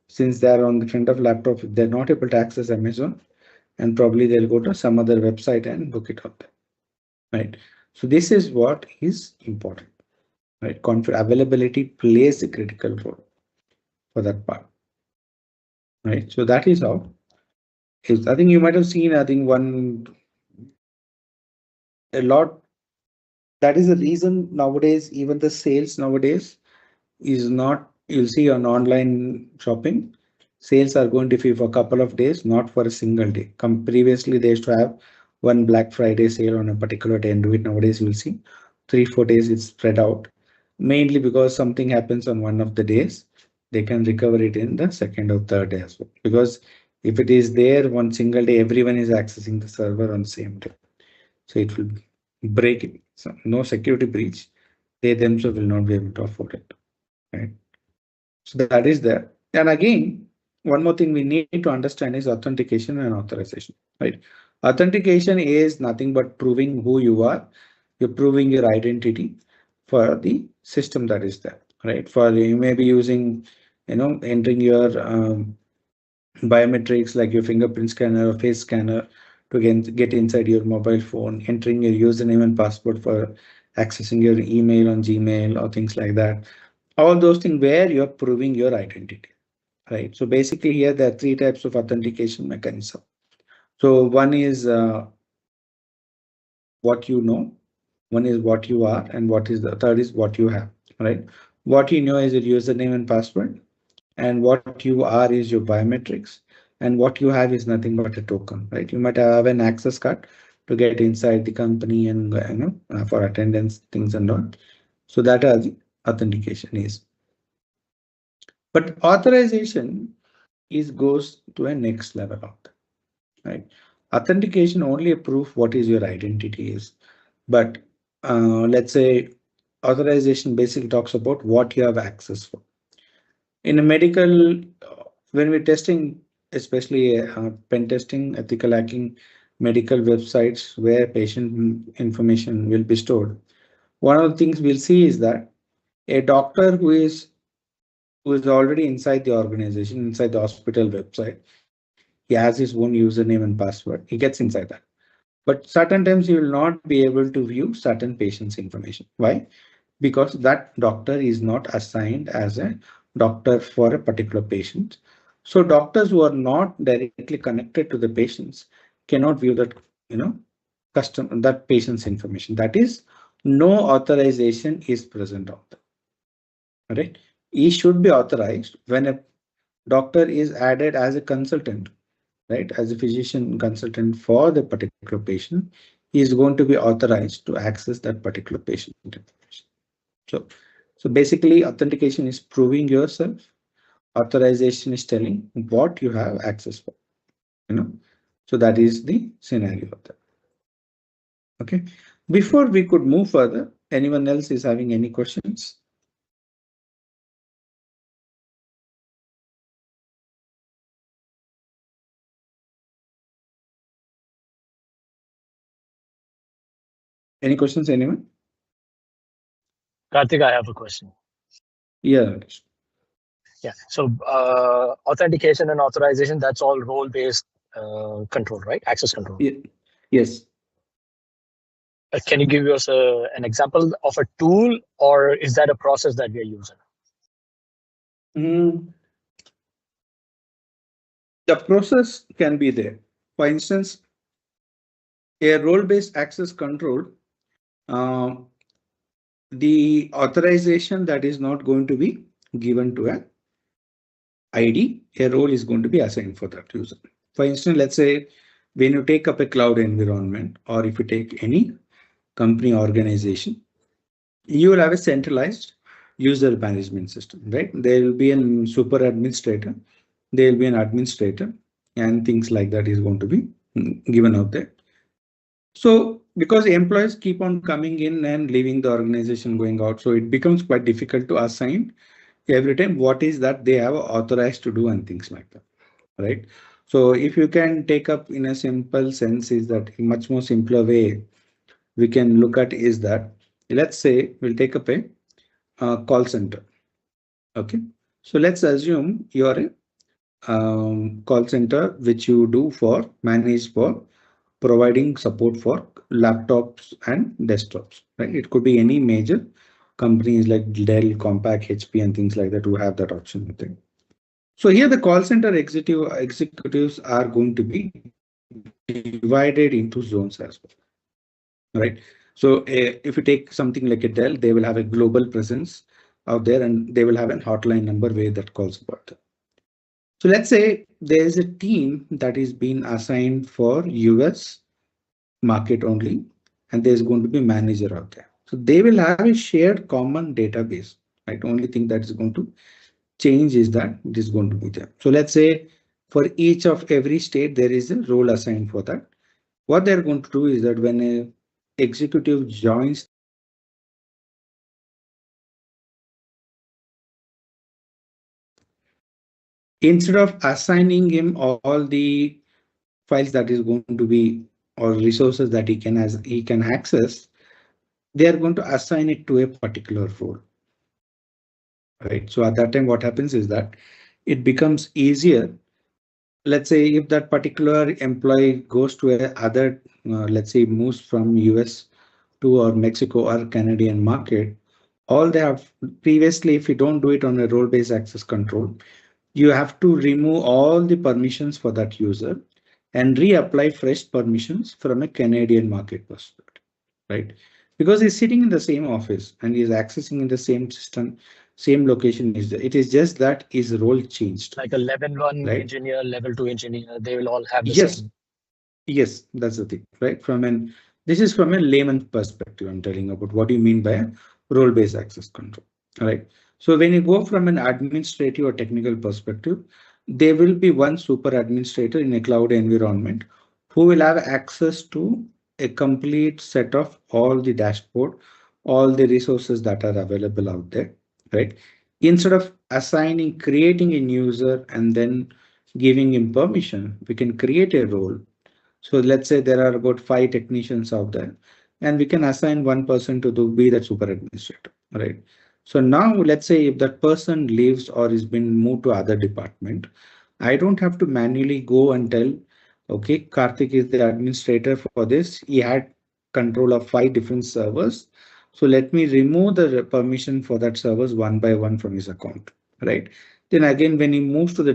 Since they're on the front of laptop, they're not able to access Amazon, and probably they'll go to some other website and book it out there, right? So this is what is important, right? Availability plays a critical role for that part, right? So that is how. I think you might have seen, I think a lot. That is the reason nowadays, even the sales nowadays is not, you'll see on online shopping, sales are going to be for a couple of days, not for a single day. Previously, they used to have one Black Friday sale on a particular day and do it. Nowadays, you'll see 3-4 days it's spread out, mainly because something happens on one of the days, they can recover it in the second or third day as well. Because if it is there one single day, everyone is accessing the server on the same day. So it will break it. So no security breach, they themselves will not be able to afford it, right? So that is there. And again, one more thing we need to understand is authentication and authorization, right? Authentication is nothing but proving who you are. You're proving your identity for the system that is there, right? For you may be using, entering your biometrics like your fingerprint scanner or face scanner to get inside your mobile phone, entering your username and password for accessing your email on Gmail or things like that. All those things where you're proving your identity, right? So basically here there are three types of authentication mechanism. So one is what you know, one is what you are, and what is the third is what you have, right? What you know is your username and password, and what you are is your biometrics, and what you have is nothing but a token, right? You might have an access card to get inside the company and for attendance things and all. So that the authentication is. But authorization is goes to a next level of that, right? Authentication only a proof what is your identity is, but let's say authorization basically talks about what you have access for. In a medical, when we're testing, especially pen testing, ethical hacking, medical websites where patient information will be stored, one of the things we'll see is that a doctor who is already inside the organization, inside the hospital website, he has his own username and password. He gets inside that. But certain times you will not be able to view certain patient's information. Why? Because that doctor is not assigned as a doctor for a particular patient. So doctors who are not directly connected to the patients cannot view that, that patient's information. That is, no authorization is present on that. Right? He should be authorized when a doctor is added as a consultant, right? As a physician consultant for the particular patient, he is going to be authorized to access that particular patient information. So basically authentication is proving yourself. Authorization is telling what you have access for, So that is the scenario of that. Okay. Before we could move further, anyone else is having any questions? Any questions, anyone? Karthik, I have a question. Yeah. Yeah. So authentication and authorization, that's all role-based control, right? Access control. Yeah. Yes. Can you give us an example of a tool, or is that a process that we are using? The process can be there. For instance, a role-based access control, the authorization that is not going to be given to an ID, a role is going to be assigned for that user. For instance, let's say when you take up a cloud environment, or if you take any company organization, you will have a centralized user management system, right? There will be a super administrator, there will be an administrator, and things like that is going to be given out there. So because employees keep on coming in and leaving the organization, going out, so it becomes quite difficult to assign every time what is that they have authorized to do and things like that, right? So if you can take up in a simple sense is that much more simpler way we can look at is that, let's say we'll take up a call center. Okay, so let's assume you are a call center which you do for manage for providing support for laptops and desktops, right? It could be any major companies like Dell, Compaq, HP, and things like that who have that option within. So here the call center executives are going to be divided into zones as well, right? So if you take something like a Dell, they will have a global presence out there, and they will have a hotline number where that calls about them. So let's say there is a team that is being assigned for US market only, and there's going to be manager out there. So they will have a shared common database, right? Only thing that is going to change is that it is going to be there. So let's say for each of every state, there is a role assigned for that. What they're going to do is that when a executive joins, instead of assigning him all the files that is going to be, or resources that he can access, they are going to assign it to a particular role. Right. So at that time, what happens is that it becomes easier. Let's say if that particular employee goes to a other, let's say moves from US to or Mexico or Canadian market, all they have previously, if you don't do it on a role-based access control, you have to remove all the permissions for that user and reapply fresh permissions from a Canadian market perspective, right? Because he's sitting in the same office and he's accessing in the same system, same location. It is just that his role changed. Like a level 1 right? engineer, level 2 engineer, they will all have the Yes. same. Yes, that's the thing, right? This is from a layman perspective. I'm telling about what do you mean by a role-based access control, right? So when you go from an administrative or technical perspective, there will be one super administrator in a cloud environment who will have access to a complete set of all the dashboard, all the resources that are available out there, right? Instead of creating a user and then giving him permission, we can create a role. So let's say there are about 5 technicians out there, and we can assign one person to be that super administrator, right? So now let's say if that person leaves or is been moved to other department, I don't have to manually go and tell, okay, Karthik is the administrator for this. He had control of 5 different servers. So let me remove the permission for that servers one by one from his account, right? Then again, when he moves to the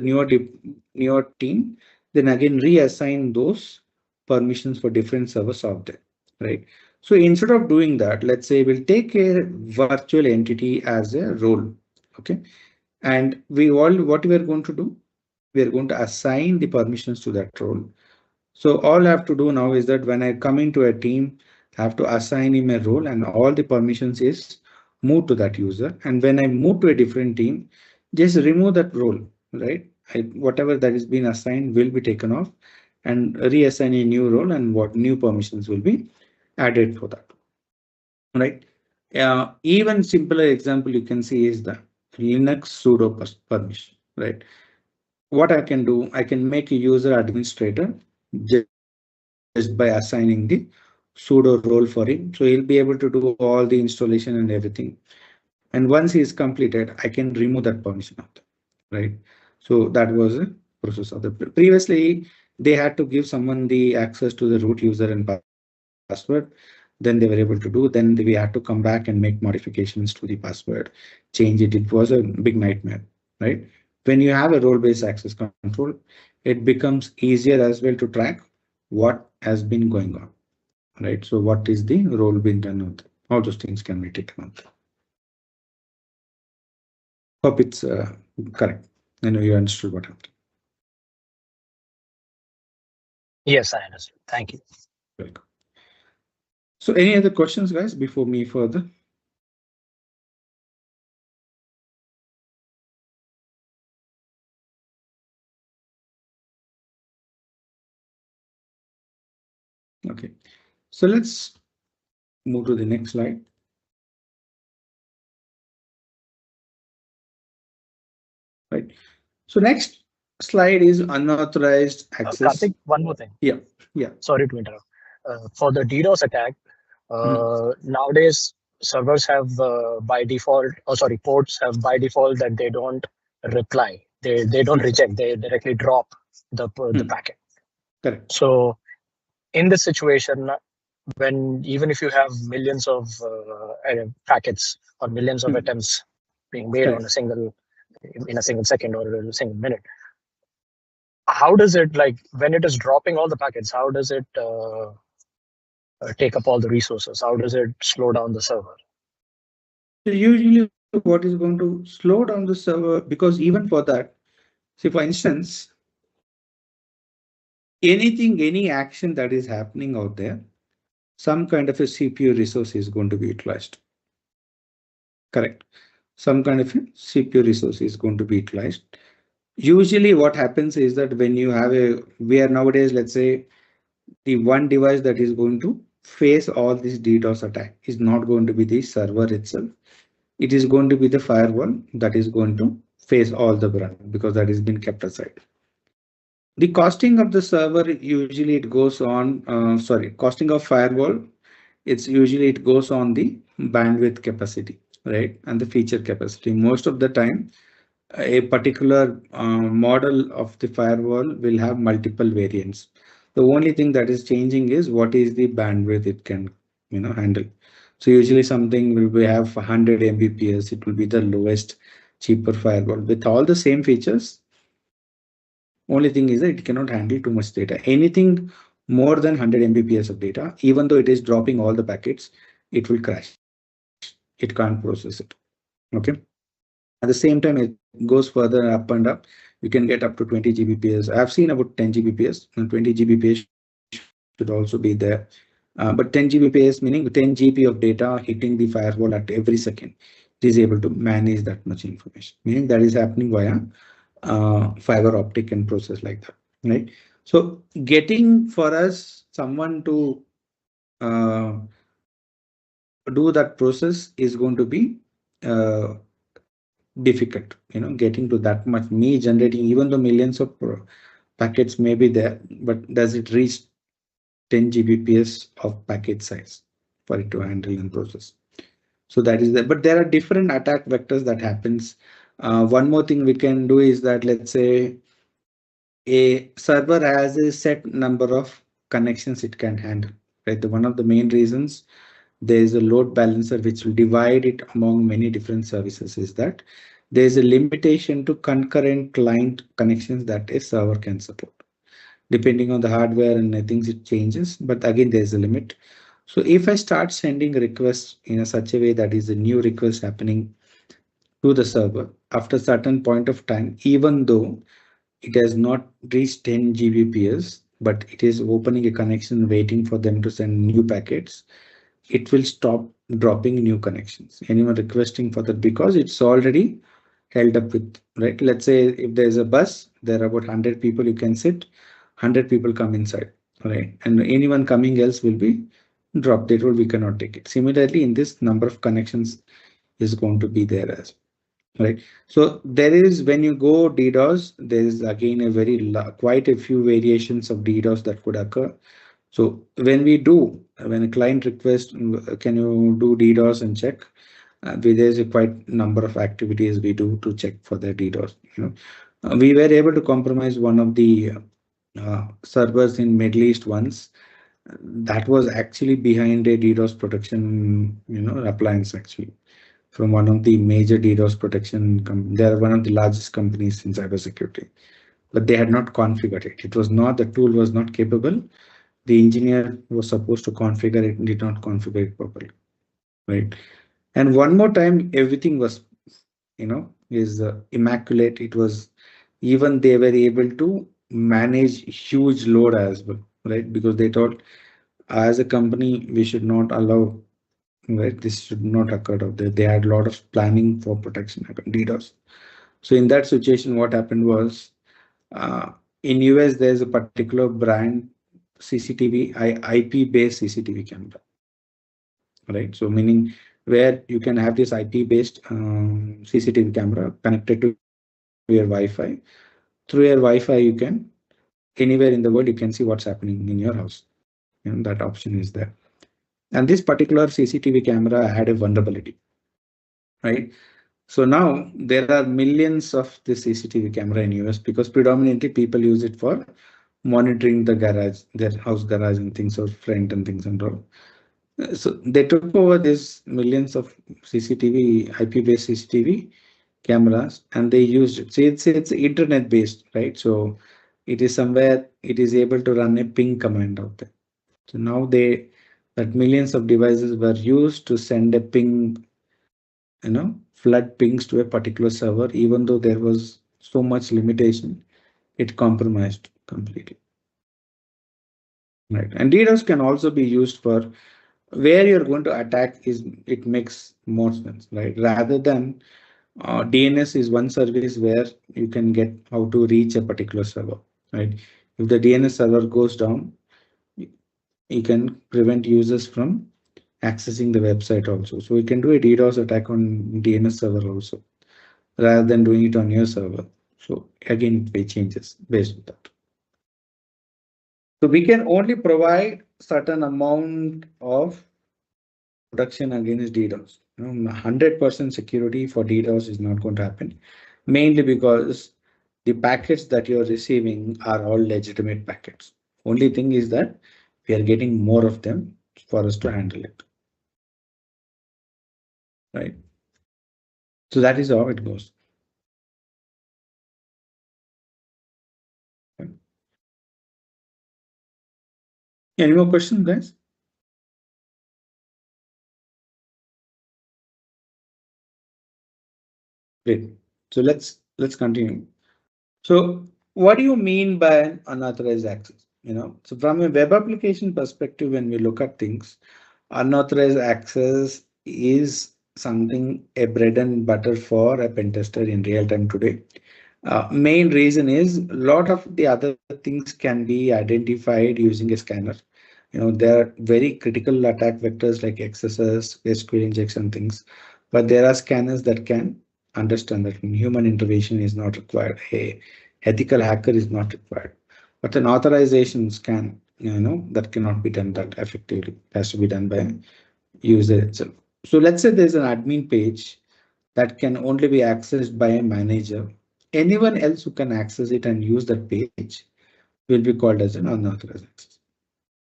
newer team, then again reassign those permissions for different servers out there, right? So instead of doing that, let's say we'll take a virtual entity as a role, okay? And what we are going to do, we are going to assign the permissions to that role. So all I have to do now is that when I come into a team, I have to assign him a role and all the permissions is moved to that user. And when I move to a different team, just remove that role, right? Whatever that is being assigned will be taken off and reassign a new role, and what new permissions will be added for that, right? Even simpler example you can see is the Linux sudo permission, right? What I can do, I can make a user administrator just by assigning the sudo role for him. So he'll be able to do all the installation and everything. And once he is completed, I can remove that permission out, right? So that was a process of the previously they had to give someone the access to the root user and password. Then they were able to do. Then we had to come back and make modifications to the password, change it. It was a big nightmare, right? When you have a role-based access control, it becomes easier as well to track what has been going on, right? So what is the role being done on? All those things can be taken on. Hope it's correct. I know you understood what happened. Yes, I understood. Thank you. Welcome. So any other questions, guys, before me further? Okay, so let's move to the next slide. Right. So next slide is unauthorized access. Karthik, one more thing. Yeah. Sorry to interrupt. For the DDoS attack, nowadays servers have by default, ports have by default that they don't reply. They don't reject. They directly drop the packet. Correct. So in this situation, when even if you have millions of packets or millions of attempts being made on a single second or a single minute, how does it, like when it is dropping all the packets, how does it take up all the resources? How does it slow down the server? So usually what is going to slow down the server, because even for that, see, for instance, any action that is happening out there, some kind of a CPU resource is going to be utilized. Correct. Some kind of a CPU resource is going to be utilized. Usually what happens is that when you have we are nowadays, let's say the one device that is going to face all this DDoS attack is not going to be the server itself. It is going to be the firewall that is going to face all the brunt, because that has been kept aside. The costing of the server usually it goes on, costing of firewall, it goes on the bandwidth capacity, right? And the feature capacity. Most of the time, a particular model of the firewall will have multiple variants. The only thing that is changing is what is the bandwidth it can, handle. So usually something will be have 100 Mbps. It will be the lowest, cheaper firewall with all the same features. Only thing is that it cannot handle too much data. Anything more than 100 Mbps of data, even though it is dropping all the packets, it will crash. It can't process it. Okay. At the same time, it goes further up and up. You can get up to 20 Gbps. I've seen about 10 Gbps, and 20 Gbps should also be there. But 10 Gbps meaning 10 GB of data hitting the firewall at every second. It is able to manage that much information, meaning that is happening via fiber optic and process like that, right? So getting for us someone to do that process is going to be difficult, getting to that much. Me generating, even though millions of packets may be there, but does it reach 10 Gbps of packet size for it to handle and process? So that is there, but there are different attack vectors that happens. One more thing we can do is that, let's say a server has a set number of connections it can handle, right? One of the main reasons there is a load balancer which will divide it among many different services is that there is a limitation to concurrent client connections that a server can support. Depending on the hardware and things, it changes, but again, there's a limit. So if I start sending requests in such a way that is a new request happening to the server after a certain point of time, even though it has not reached 10 Gbps, but it is opening a connection waiting for them to send new packets, it will stop dropping new connections. Anyone requesting for that, because it's already held up with, right? Let's say if there's a bus, there are about 100 people you can sit, 100 people come inside, right? And anyone coming else will be dropped. That will, we cannot take it. Similarly, in this number of connections is going to be there as well, right? So there is, when you go DDoS, there is again a quite a few variations of DDoS that could occur. So when a client requests, can you do DDoS and check? There's a quite number of activities we do to check for the DDoS. We were able to compromise one of the servers in Middle East once. That was actually behind a DDoS protection, appliance actually from one of the major DDoS protection. They are one of the largest companies in cybersecurity, but they had not configured it. It was not, the tool was not capable. The engineer was supposed to configure it and did not configure it properly, right? And one more time, everything was, is immaculate. It was, even they were able to manage huge load as well, right? Because they thought as a company, we should not allow, right? This should not occur out there. They had a lot of planning for protection, DDoS. So in that situation, what happened was, in US, there's a particular brand CCTV, IP-based CCTV camera, right? So meaning where you can have this IP-based CCTV camera connected to your Wi-Fi. Through your Wi-Fi, you can, anywhere in the world, you can see what's happening in your house. That option is there. And this particular CCTV camera had a vulnerability, right? So now there are millions of the CCTV camera in US because predominantly people use it for monitoring the garage, their house garage and things, or front and things and all. So they took over these millions of CCTV, IP-based CCTV cameras, and they used it. So it's internet based, right? So it is somewhere, it is able to run a ping command out there. So now that millions of devices were used to send a ping, flood pings to a particular server, even though there was so much limitation, it compromised completely. Right. And DDoS can also be used for where you're going to attack it makes more sense, right? Rather than DNS is one service where you can get how to reach a particular server, right? If the DNS server goes down, you can prevent users from accessing the website also. So we can do a DDoS attack on DNS server also, rather than doing it on your server. So again, it changes based on that. So we can only provide certain amount of protection against DDoS. 100% security for DDoS is not going to happen, mainly because the packets that you're receiving are all legitimate packets. Only thing is that we are getting more of them for us to handle it. Right. So that is how it goes. Okay. Any more questions, guys? Great. So let's continue. So what do you mean by unauthorized access? So from a web application perspective, when we look at things, unauthorized access is something a bread and butter for a pen tester in real time today. Main reason is a lot of the other things can be identified using a scanner. There are very critical attack vectors like XSS, SQL injection things, but there are scanners that can understand that human intervention is not required. A ethical hacker is not required, but an authorization scan, that cannot be done that effectively. It has to be done by user itself. So let's say there's an admin page that can only be accessed by a manager. Anyone else who can access it and use that page will be called as an unauthorized access,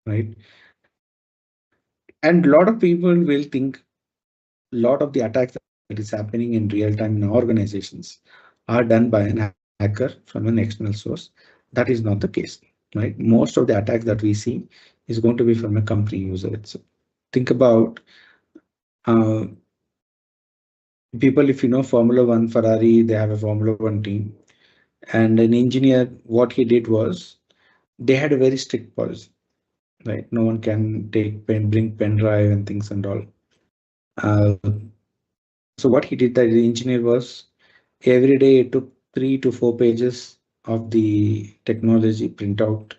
right? And a lot of people will think a lot of the attacks that is happening in real time in organizations are done by an hacker from an external source. That is not the case, right? Most of the attacks that we see is going to be from a company user itself. Think about people, if you know Formula One, Ferrari, they have a Formula One team. And an engineer, what he did was they had a very strict policy, right? No one can bring pen drive and things and all. So what he did, that the engineer was every day it took 3 to 4 pages of the technology printout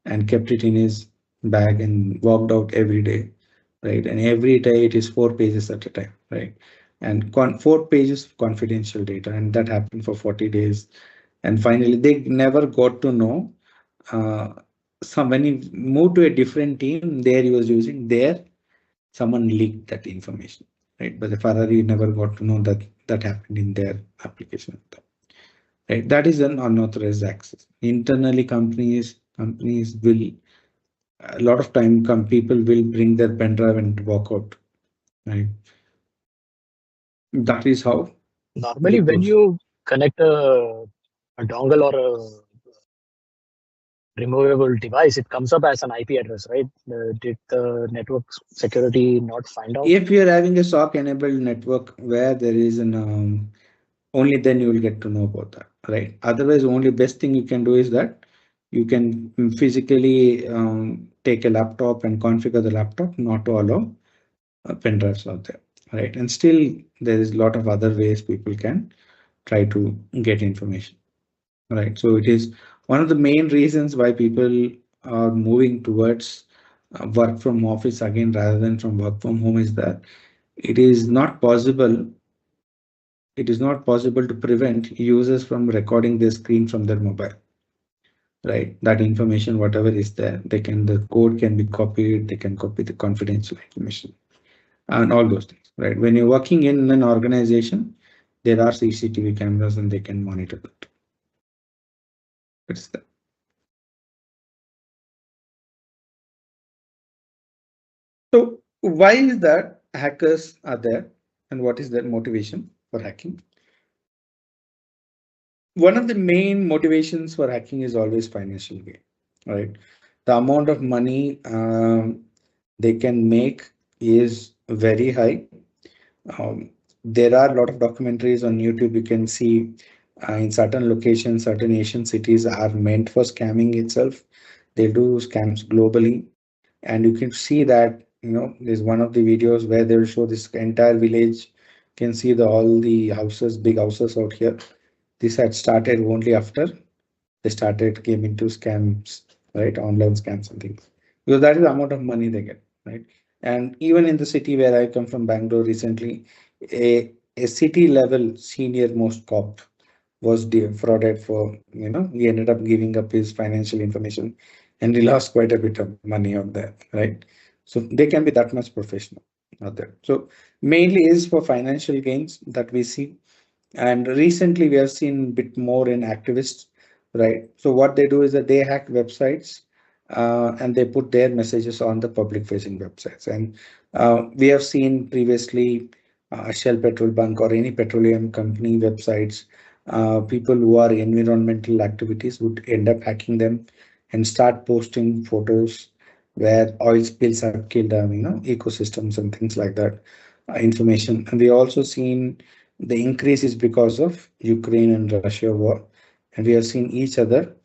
and kept it in his bag and walked out every day, right? And every day it is 4 pages at a time, right? And 4 pages of confidential data, and that happened for 40 days. And finally, they never got to know. When he moved to a different team, there he was using someone leaked that information, right? But the Ferrari never got to know that happened in their application. Right? That is an unauthorized access. Internally, companies will a lot of time people will bring their pen drive and walk out, right? That is how. Normally, when you connect a dongle or a removable device, it comes up as an IP address, right? Did the network security not find out? If you're having a SOC enabled network where there is an only then you will get to know about that, right? Otherwise, only best thing you can do is that you can physically take a laptop and configure the laptop not to allow pen drives out there, right? And still, there is a lot of other ways people can try to get information, right? So it is one of the main reasons why people are moving towards work from office again rather than from work from home is that it is not possible. It is not possible to prevent users from recording their screen from their mobile, right? That information, whatever is there, the code can be copied, they can copy the confidential information and all those things, right? When you're working in an organization, there are CCTV cameras and they can monitor that. That's that. So why is that hackers are there and what is their motivation for hacking? One of the main motivations for hacking is always financial gain, right? The amount of money they can make is very high. There are a lot of documentaries on YouTube. You can see in certain locations, certain Asian cities are meant for scamming itself. They do scams globally, and you can see that there's one of the videos where they will show this entire village. You can see all the houses, big houses out here. This had started only after they started came into scams, right? Online scams and things. Because that is the amount of money they get, right? And even in the city where I come from, Bangalore, recently, a city level senior most cop was defrauded for, he ended up giving up his financial information. and we lost quite a bit of money on that, right? So they can be that much professional out there. So mainly is for financial gains that we see. And recently we have seen a bit more in activists, right? So what they do is that they hack websites and they put their messages on the public facing websites. And we have seen previously Shell petrol bunk or any petroleum company websites, people who are environmental activities would end up hacking them and start posting photos where oil spills have killed, ecosystems and things like that, information. And we also seen the increase is because of Ukraine and Russia war, and we have seen each other,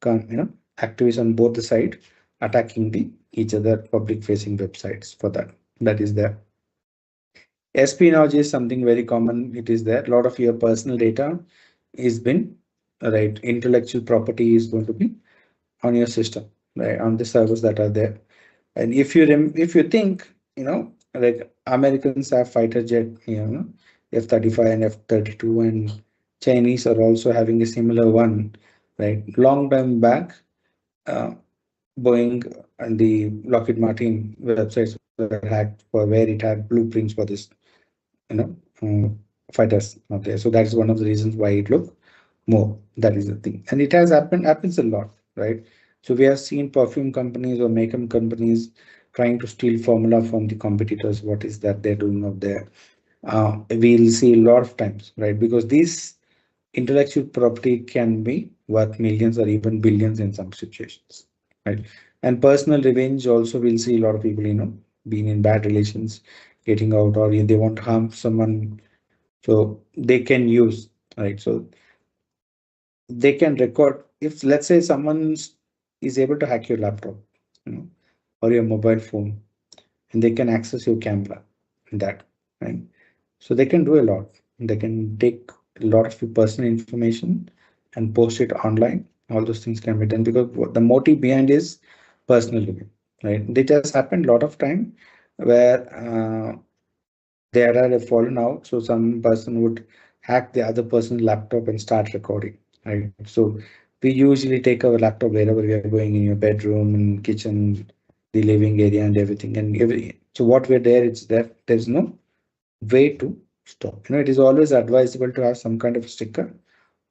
activists on both the side attacking the each other public facing websites for that. That is there. Espionage is something very common. It is there. A lot of your personal data is been, right. Intellectual property is going to be on your system, right, on the servers that are there. And if you think, like Americans have fighter jet, F-35 and F-32, and Chinese are also having a similar one, right? Long time back, Boeing and the Lockheed Martin websites were hacked for where it had blueprints for this, you know, fighters out there. So that's one of the reasons why it looked more. That is the thing, and it has happens a lot, right? So we have seen perfume companies or makeup companies trying to steal formula from the competitors. What is that they're doing out there? We'll see a lot of times, right? Because these intellectual property can be worth millions or even billions in some situations, right? And personal revenge also, we'll see a lot of people, being in bad relations, getting out, or they want to harm someone, so they can use, right? So they can record, if let's say someone is able to hack your laptop, or your mobile phone, and they can access your camera in that, right? So they can do a lot. They can take a lot of your personal information and post it online. All those things can be done because what the motive behind is personal living, right? It has happened a lot of time where there are a fallen out. So some person would hack the other person's laptop and start recording, right? So we usually take our laptop wherever we are going, in your bedroom and kitchen, the living area and everything. And so what we're there, it's there. There's no way to stop. It is always advisable to have some kind of sticker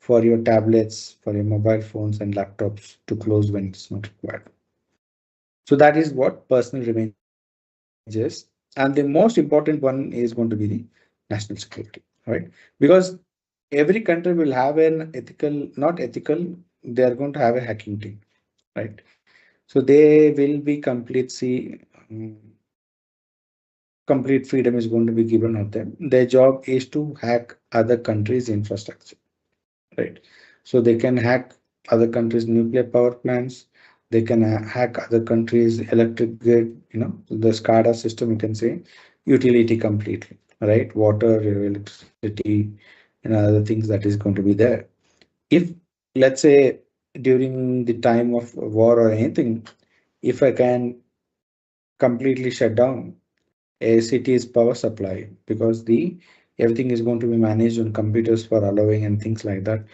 for your tablets, for your mobile phones and laptops to close when it's not required. So that is what personal revenge is. And the most important one is going to be the national security, right? Because every country will have an ethical, not ethical, they are going to have a hacking team, right? So they will be complete freedom is going to be given of them. Their job is to hack other countries' infrastructure, right? So they can hack other countries' nuclear power plants. They can hack other countries' electric grid, the SCADA system, you can say, utility completely, right? Water, electricity, and other things that is going to be there. If, let's say, during the time of war or anything, if I can completely shut down a city's power supply, because the everything is going to be managed on computers for allowing and things like that.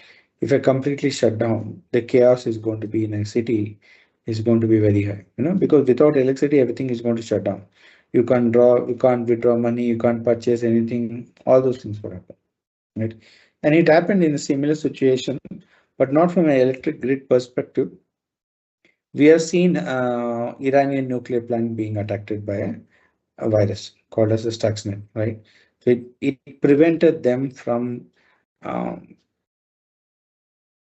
If I completely shut down, the chaos is going to be in a city is going to be very high, because without electricity, everything is going to shut down. You can't withdraw money, you can't purchase anything, all those things will happen, right? And it happened in a similar situation, but not from an electric grid perspective. We have seen Iranian nuclear plant being attacked by a virus called as the Stuxnet, right? So it prevented them from um,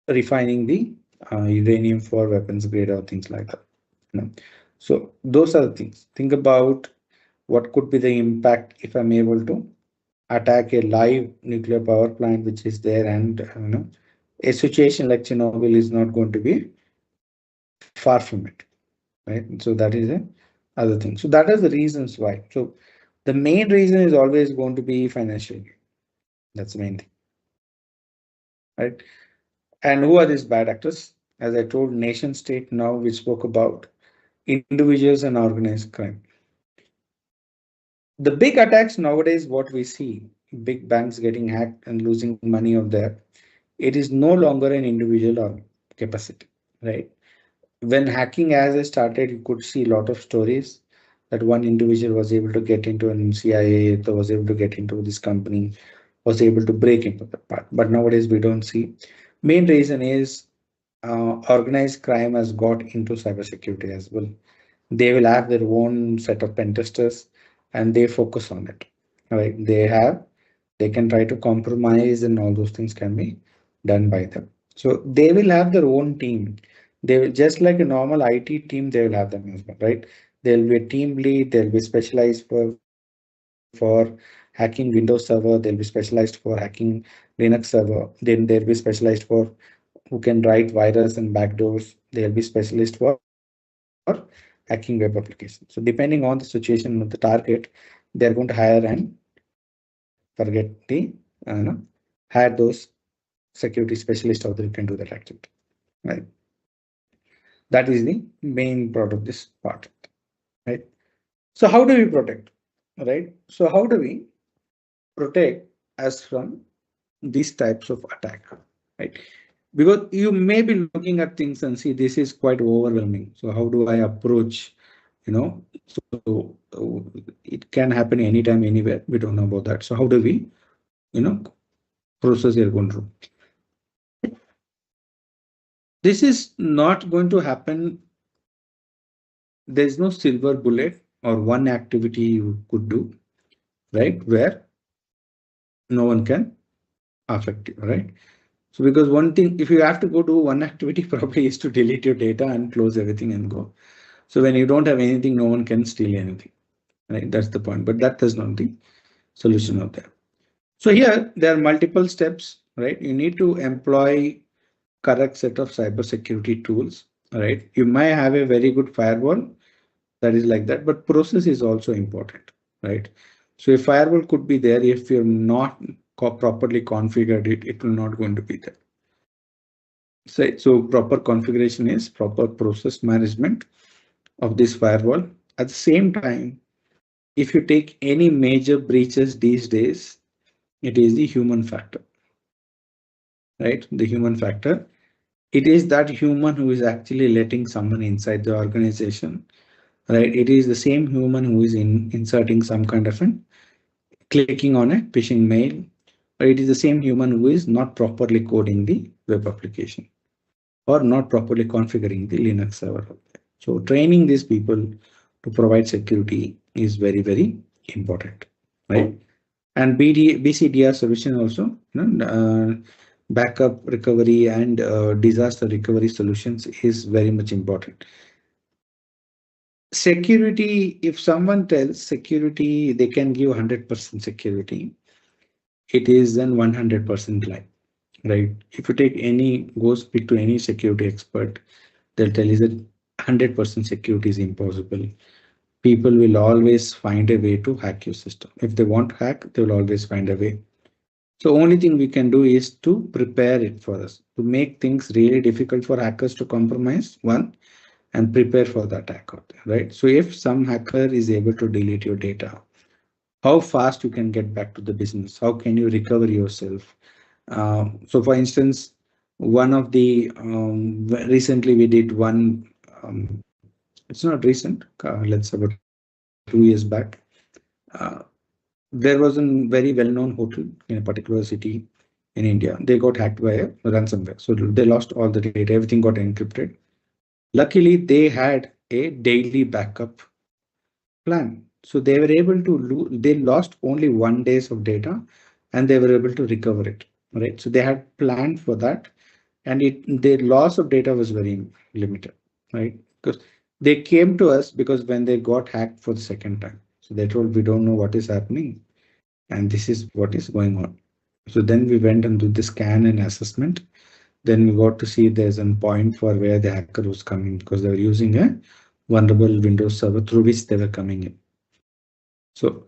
refining the uranium for weapons grade or things like that. So those are the things. Think about what could be the impact if I'm able to attack a live nuclear power plant which is there, and a situation like Chernobyl is not going to be far from it, right? So that is a other thing. So that is the reasons why. So the main reason is always going to be financial gain. That's the main thing, right? And who are these bad actors? As I told, nation state, now we spoke about individuals and organized crime. The big attacks nowadays, what we see, big banks getting hacked and losing money of there, it is no longer an individual or capacity, right? when hacking as I started, you could see a lot of stories that one individual was able to get into an CIA, that was able to get into this company, was able to break into the part. But nowadays we don't see. Main reason is organized crime has got into cybersecurity as well. They will have their own set of pen testers and they focus on it. Right? They can try to compromise and all those things can be done by them. So they will have their own team. They will just like a normal IT team, they will have them as well, right? There will be a team lead, they'll be specialized for hacking Windows Server, they'll be specialized for hacking Linux Server, then they'll be specialized for who can write virus and backdoors, they'll be specialist for hacking web applications. So depending on the situation of the target, they're going to hire and forget the hire those security specialists out there who can do that activity. Right. That is the main part of this part. Right. So how do we protect? Right. So how do we protect us from these types of attack? Right. Because you may be looking at things and see this is quite overwhelming. So how do I approach? So it can happen anytime, anywhere. We don't know about that. So how do we, process your control? This is not going to happen. There's no silver bullet or one activity you could do, right? Where no one can affect you, right? So because one thing, if you have to go do one activity, probably is to delete your data and close everything and go. So when you don't have anything, no one can steal anything, right? That's the point, but that is not the solution out there. So here there are multiple steps, right? You need to employ correct set of cybersecurity tools, right? You might have a very good firewall that is like that, but process is also important, right? So a firewall could be there. If you're not properly configured it will not going to be there. So proper configuration is proper process management of this firewall. At the same time, if you take any major breaches these days, it is the human factor, right? The human factor. It is that human who is actually letting someone inside the organization, right? It is the same human who is inserting some kind of an clicking on a phishing mail, or it is the same human who is not properly coding the web application or not properly configuring the Linux server. So training these people to provide security is very, very important, right? And BCDR solution also, backup recovery and disaster recovery solutions is very much important. Security, if someone tells security, they can give 100% security, it is then 100% lie, right? If you take go speak to any security expert, they'll tell you that 100% security is impossible. People will always find a way to hack your system. If they want to hack, they will always find a way. So only thing we can do is to prepare it for us, to make things really difficult for hackers to compromise, one, and prepare for the attack out there, right? So if some hacker is able to delete your data, how fast you can get back to the business? How can you recover yourself? So for instance, one of the recently we did one, it's not recent, let's say about 2 years back. There was a very well-known hotel in a particular city in India. They got hacked by a ransomware. So they lost all the data, everything got encrypted. Luckily, they had a daily backup plan. So they were able to they lost only 1 day of data and they were able to recover it, right? So they had planned for that and their loss of data was very limited, right? Because they came to us because when they got hacked for the second time. So they told, we don't know what is happening and this is what is going on. So then we went and did the scan and assessment. Then we got to see there's a point for where the hacker was coming because they were using a vulnerable Windows server through which they were coming in. So,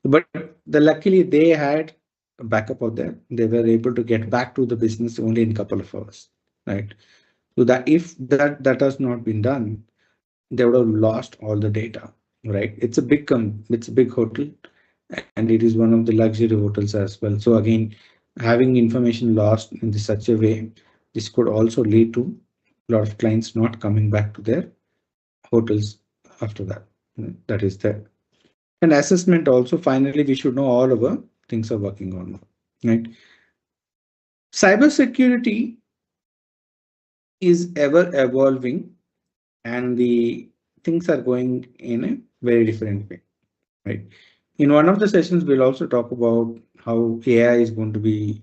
but luckily they had a backup out there. They were able to get back to the business only in a couple of hours, right? So that if that has not been done, they would have lost all the data, right? It's a big hotel and it is one of the luxury hotels as well. So again, having information lost in such a way, this could also lead to a lot of clients not coming back to their hotels after that. That is there. And assessment also, finally, we should know all of our things are working on, right? Cybersecurity is ever evolving and the things are going in a very different way, right? In one of the sessions, we'll also talk about how AI is going to be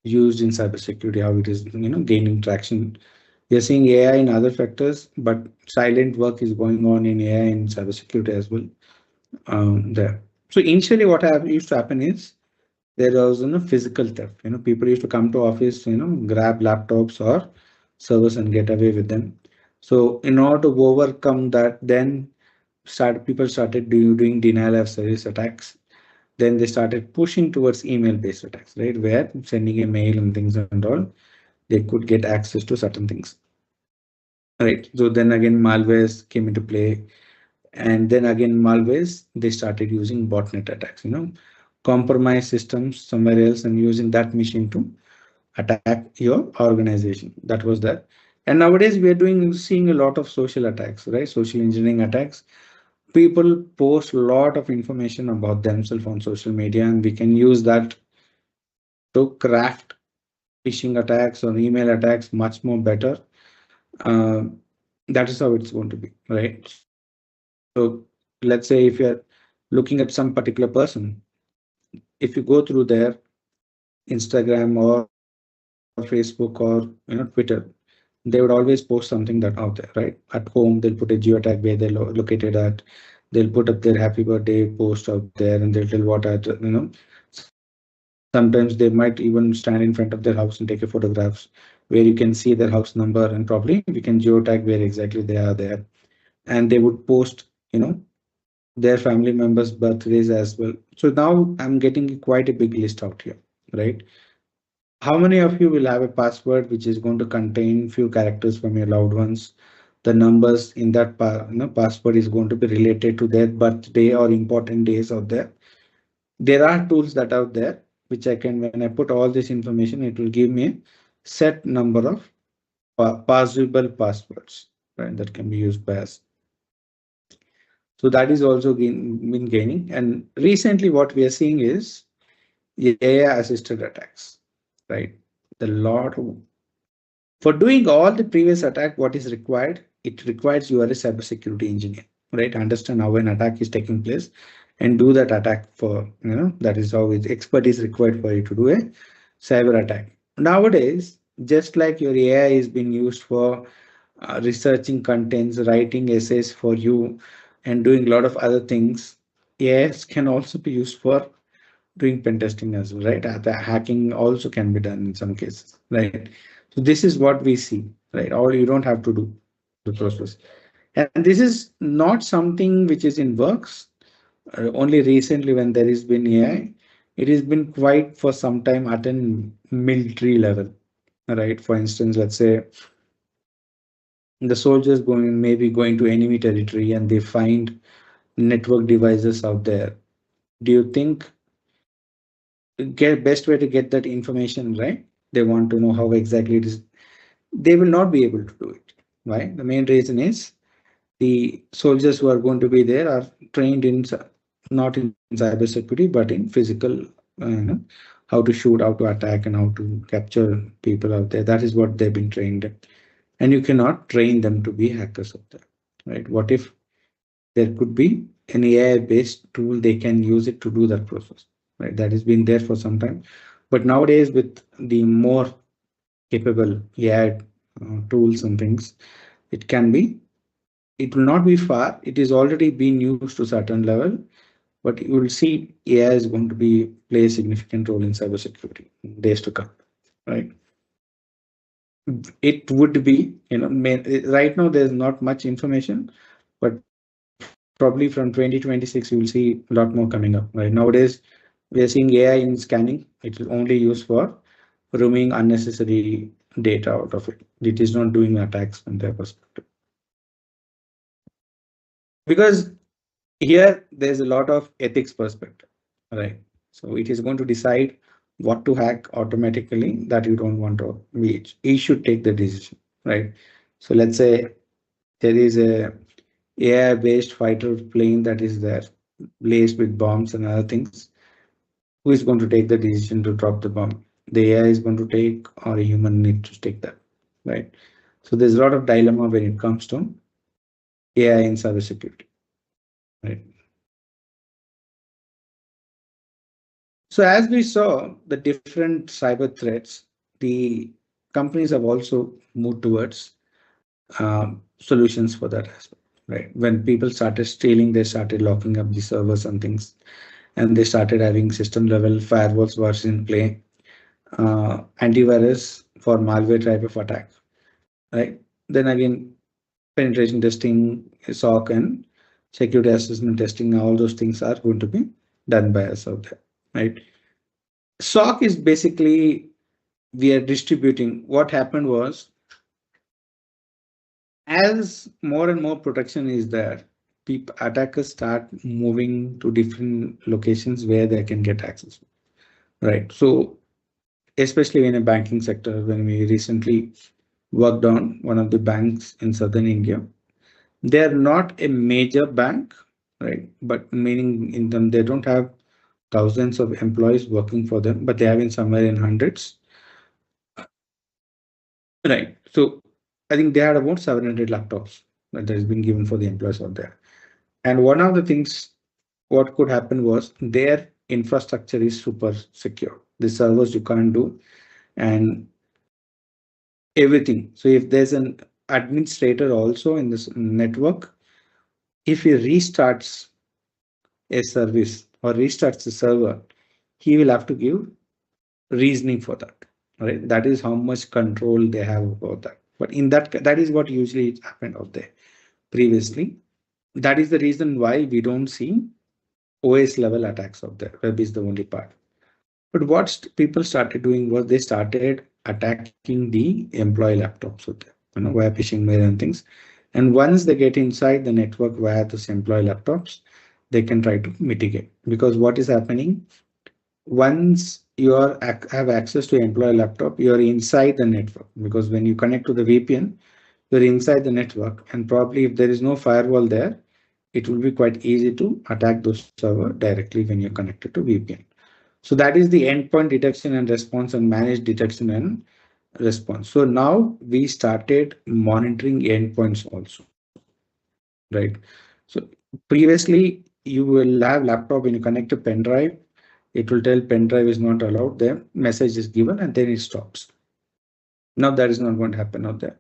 used in cybersecurity, how it is, gaining traction. We are seeing AI in other factors, but silent work is going on in AI in cybersecurity as well. There. So initially, what used to happen is there was physical theft. People used to come to office, grab laptops or servers and get away with them. So in order to overcome that, then people started doing denial of service attacks. Then they started pushing towards email-based attacks, right? Where sending a mail and things and all, they could get access to certain things. Right. So then again, malwares came into play. And then again, malwares, they started using botnet attacks, compromise systems somewhere else and using that machine to attack your organization. That was that. And nowadays we are seeing a lot of social attacks, right? Social engineering attacks. People post a lot of information about themselves on social media, and we can use that to craft phishing attacks or email attacks much more better. That is how it's going to be, right? So let's say if you're looking at some particular person, if you go through their Instagram or Facebook or Twitter, they would always post something that out there, right? At home, they'll put a geotag where they're located at. They'll put up their happy birthday post out there, and they'll tell what at, Sometimes they might even stand in front of their house and take a photographs where you can see their house number, and probably we can geotag where exactly they are there. And they would post, their family members' birthdays as well. So now I'm getting quite a big list out here, right? How many of you will have a password which is going to contain few characters from your loved ones? The numbers in that password is going to be related to their birthday or important days out there. There are tools that are there which I can, when I put all this information, it will give me a set number of possible passwords, right? That can be used by us. So that is also been gaining. And recently what we are seeing is AI assisted attacks, right? The lot of, for doing all the previous attack, what is required? It requires you are a cybersecurity engineer, right? Understand how an attack is taking place and do that attack for, that is how expert is required for you to do a cyber attack. Nowadays, just like your AI is being used for researching contents, writing essays for you, and doing a lot of other things, AIs can also be used for doing pen testing as well, right? The hacking also can be done in some cases, right? So this is what we see, right? Or you don't have to do the process. And this is not something which is in works. Only recently when there has been AI, it has been quite for some time at a military level, right? For instance, let's say the soldiers maybe going to enemy territory and they find network devices out there. Do you think best way to get that information, right? They want to know how exactly it is. They will not be able to do it. Why? The main reason is the soldiers who are going to be there are trained in not in cybersecurity but in physical, how to shoot, how to attack, and how to capture people out there. That is what they've been trained in. And you cannot train them to be hackers out there, right? What if there could be an AI-based tool, they can use it to do that process, right? That has been there for some time. But nowadays, with the more capable AI tools and things, it will not be far. It is already being used to a certain level, but you will see AI is going to play a significant role in cybersecurity in days to come, right? It would be, right now there's not much information, but probably from 2026 you will see a lot more coming up, right? Nowadays we are seeing AI in scanning. It is only used for removing unnecessary data out of it. It is not doing attacks from their perspective, because here there's a lot of ethics perspective, right? So it is going to decide what to hack automatically that you don't want to reach. It should take the decision, right? So let's say there is a AI-based fighter plane that is there, laced with bombs and other things. Who is going to take the decision to drop the bomb? The AI is going to take, or a human need to take that, right? So there's a lot of dilemma when it comes to AI in cybersecurity, right? So as we saw the different cyber threats, the companies have also moved towards solutions for that as well, right? When people started stealing, they started locking up the servers and things, and they started having system level firewalls was in play, antivirus for malware type of attack, right? Then again, penetration testing, SOC, and security assessment testing, all those things are going to be done by us out there, right? SOC is basically we are distributing. What happened was, as more and more protection is there, people attackers start moving to different locations where they can get access, right? So especially in a banking sector, when we recently worked on one of the banks in southern India, they are not a major bank, right? But meaning in them, they don't have thousands of employees working for them, but they have in somewhere in hundreds, right? So I think they had about 700 laptops that has been given for the employees out there. And one of the things what could happen was their infrastructure is super secure. The servers you can't do and everything. So if there's an administrator also in this network, if he restarts a service or restarts the server, he will have to give reasoning for that. Right? That is how much control they have about that. But in that is what usually happened out there previously. That is the reason why we don't see OS level attacks out there. Web is the only part. But what people started doing was they started attacking the employee laptops out there, via phishing mail and things. And once they get inside the network via those employee laptops, they can try to mitigate. Because what is happening, once you have access to employee laptop, you're inside the network. Because when you connect to the VPN, you're inside the network. And probably if there is no firewall there, it will be quite easy to attack those server directly when you're connected to VPN. So that is the endpoint detection and response and managed detection and response. So now we started monitoring endpoints also, right? So previously you will have laptop when you connect a pen drive, it will tell pen drive is not allowed. The message is given and then it stops. Now that is not going to happen out there.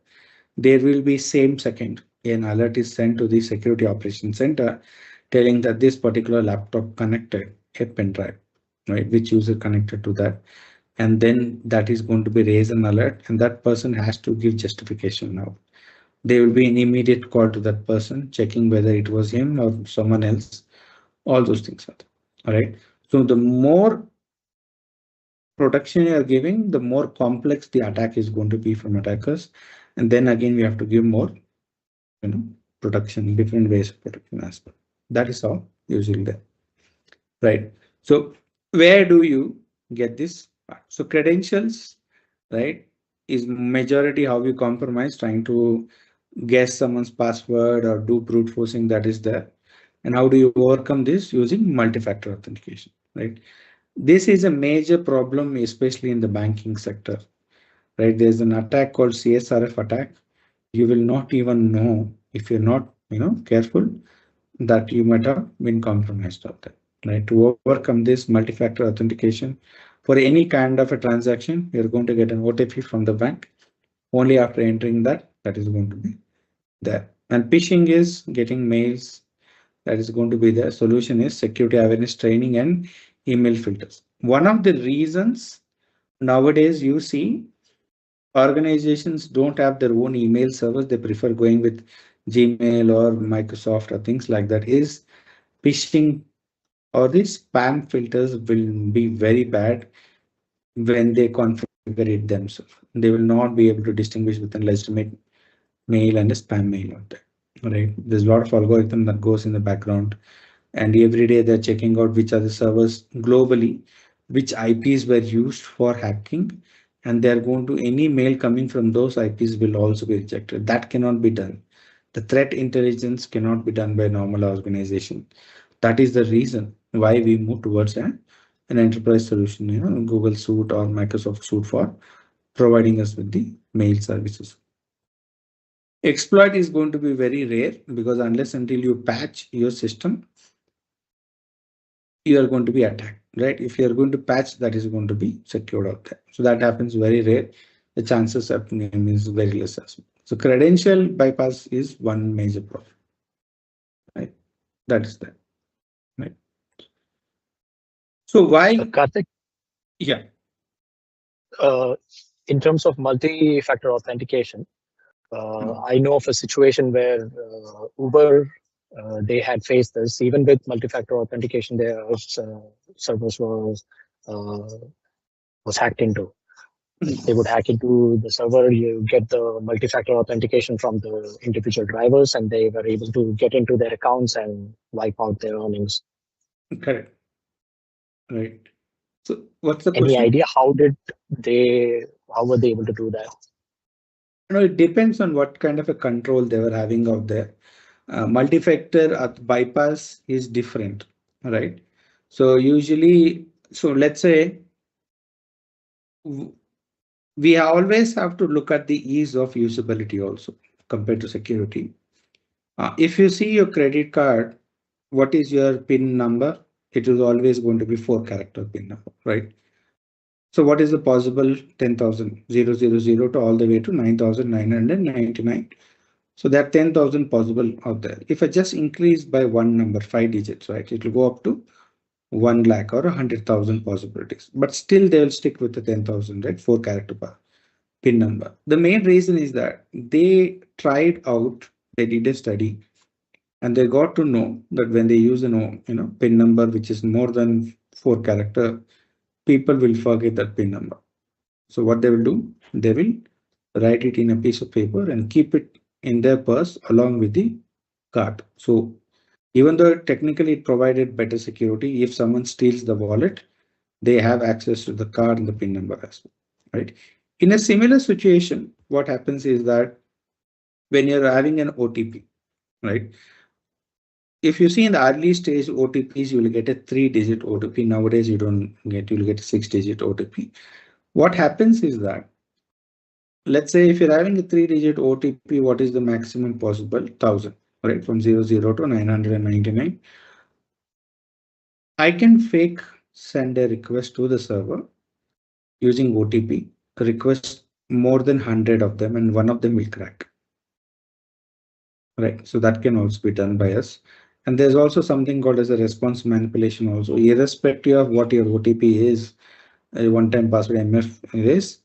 There will be same second an alert is sent to the security operations center telling that this particular laptop connected a pen drive, right? Which user connected to that. And then that is going to be raised an alert and that person has to give justification now. There will be an immediate call to that person checking whether it was him or someone else. All those things are there. All right. So the more protection you are giving, the more complex the attack is going to be from attackers. And then again, we have to give more, protection, different ways of protection as well. That is how usually there, right? So where do you get this? So credentials, right, is majority how we compromise, trying to guess someone's password or do brute forcing that is there. And how do you overcome this? Using multi-factor authentication, right? This is a major problem, especially in the banking sector, right? There's an attack called CSRF attack. You will not even know if you're not, careful that you might have been compromised out there, right? To overcome this multi-factor authentication for any kind of a transaction, you're going to get an OTP from the bank. Only after entering that is going to be there. And phishing is getting mails. That is going to be the solution is security awareness training and email filters. One of the reasons nowadays you see organizations don't have their own email servers, they prefer going with Gmail or Microsoft or things like that, is phishing or the spam filters will be very bad when they configure it themselves. They will not be able to distinguish between legitimate mail and a spam mail out there, right? There's a lot of algorithm that goes in the background and every day they're checking out which are the servers globally, which IPs were used for hacking and they're going to any mail coming from those IPs will also be rejected. That cannot be done. The threat intelligence cannot be done by normal organization. That is the reason why we move towards an enterprise solution, Google Suite or Microsoft Suite for providing us with the mail services. Exploit is going to be very rare because unless until you patch your system, you are going to be attacked, right? If you are going to patch, that is going to be secured out there. So that happens very rare. The chances happening is very less as well. So credential bypass is one major problem, right? That is that, right? So why? Karthik? Yeah. In terms of multi-factor authentication, I know of a situation where Uber, they had faced this. Even with multi-factor authentication, their servers was hacked into. They would hack into the server, you get the multi-factor authentication from the individual drivers, and they were able to get into their accounts and wipe out their earnings. Correct. Right. So what's the question? Any idea how were they able to do that? It depends on what kind of a control they were having out there. Multi-factor bypass is different, right? So usually, so let's say we always have to look at the ease of usability also compared to security. If you see your credit card, what is your PIN number? It is always going to be 4-character PIN number, right? So what is the possible 10,000, 000 to all the way to 9,999? So there are 10,000 possible out there. If I just increase by one number, 5 digits, right, it will go up to 1 lakh or 100,000 possibilities. But still they will stick with the 10,000, right? 4-character PIN number. The main reason is that they tried out, they did a study, and they got to know that when they use PIN number which is more than 4-character, people will forget that PIN number. So what they will do, they will write it in a piece of paper and keep it in their purse along with the card. So even though technically it provided better security, if someone steals the wallet, they have access to the card and the PIN number as well, right? In a similar situation, what happens is that when you're having an OTP, right? If you see in the early stage OTPs, you will get a 3-digit OTP. Nowadays, you'll get a 6-digit OTP. What happens is that, let's say if you're having a 3-digit OTP, what is the maximum possible? 1,000, right? From 00 to 999. I can fake send a request to the server using OTP, request more than 100 of them, and one of them will crack. Right, so that can also be done by us. And there's also something called as a response manipulation also, irrespective of what your OTP is, a one-time password MF is,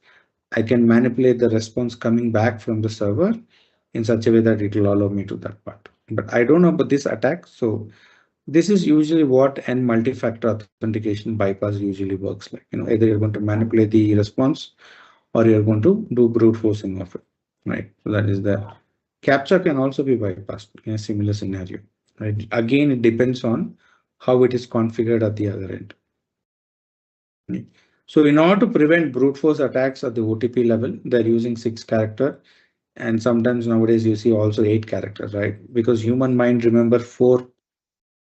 I can manipulate the response coming back from the server in such a way that it will allow me to that part. But I don't know about this attack. So this is usually what an multi-factor authentication bypass usually works like. Either you're going to manipulate the response or you're going to do brute forcing of it, right? So that is the captcha can also be bypassed in a similar scenario, right? Again, it depends on how it is configured at the other end. Right? So in order to prevent brute force attacks at the OTP level, they're using 6-character, and sometimes nowadays you see also 8 characters, right? Because human mind remember four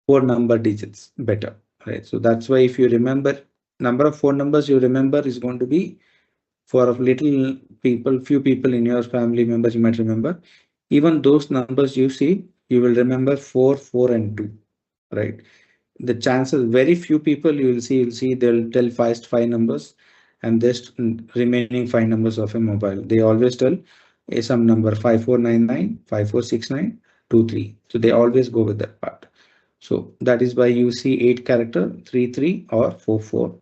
number digits better, right? So that's why if you remember number of 4 numbers you remember is going to be for little people, few people in your family members you might remember. Even those numbers you see, you will remember 4, 4, and 2, right? The chances, very few people you'll see they'll tell first 5 numbers and this remaining 5 numbers of a mobile. They always tell some number 5499, 5469, 23. So they always go with that part. So that is why you see 8-character, 33 or 44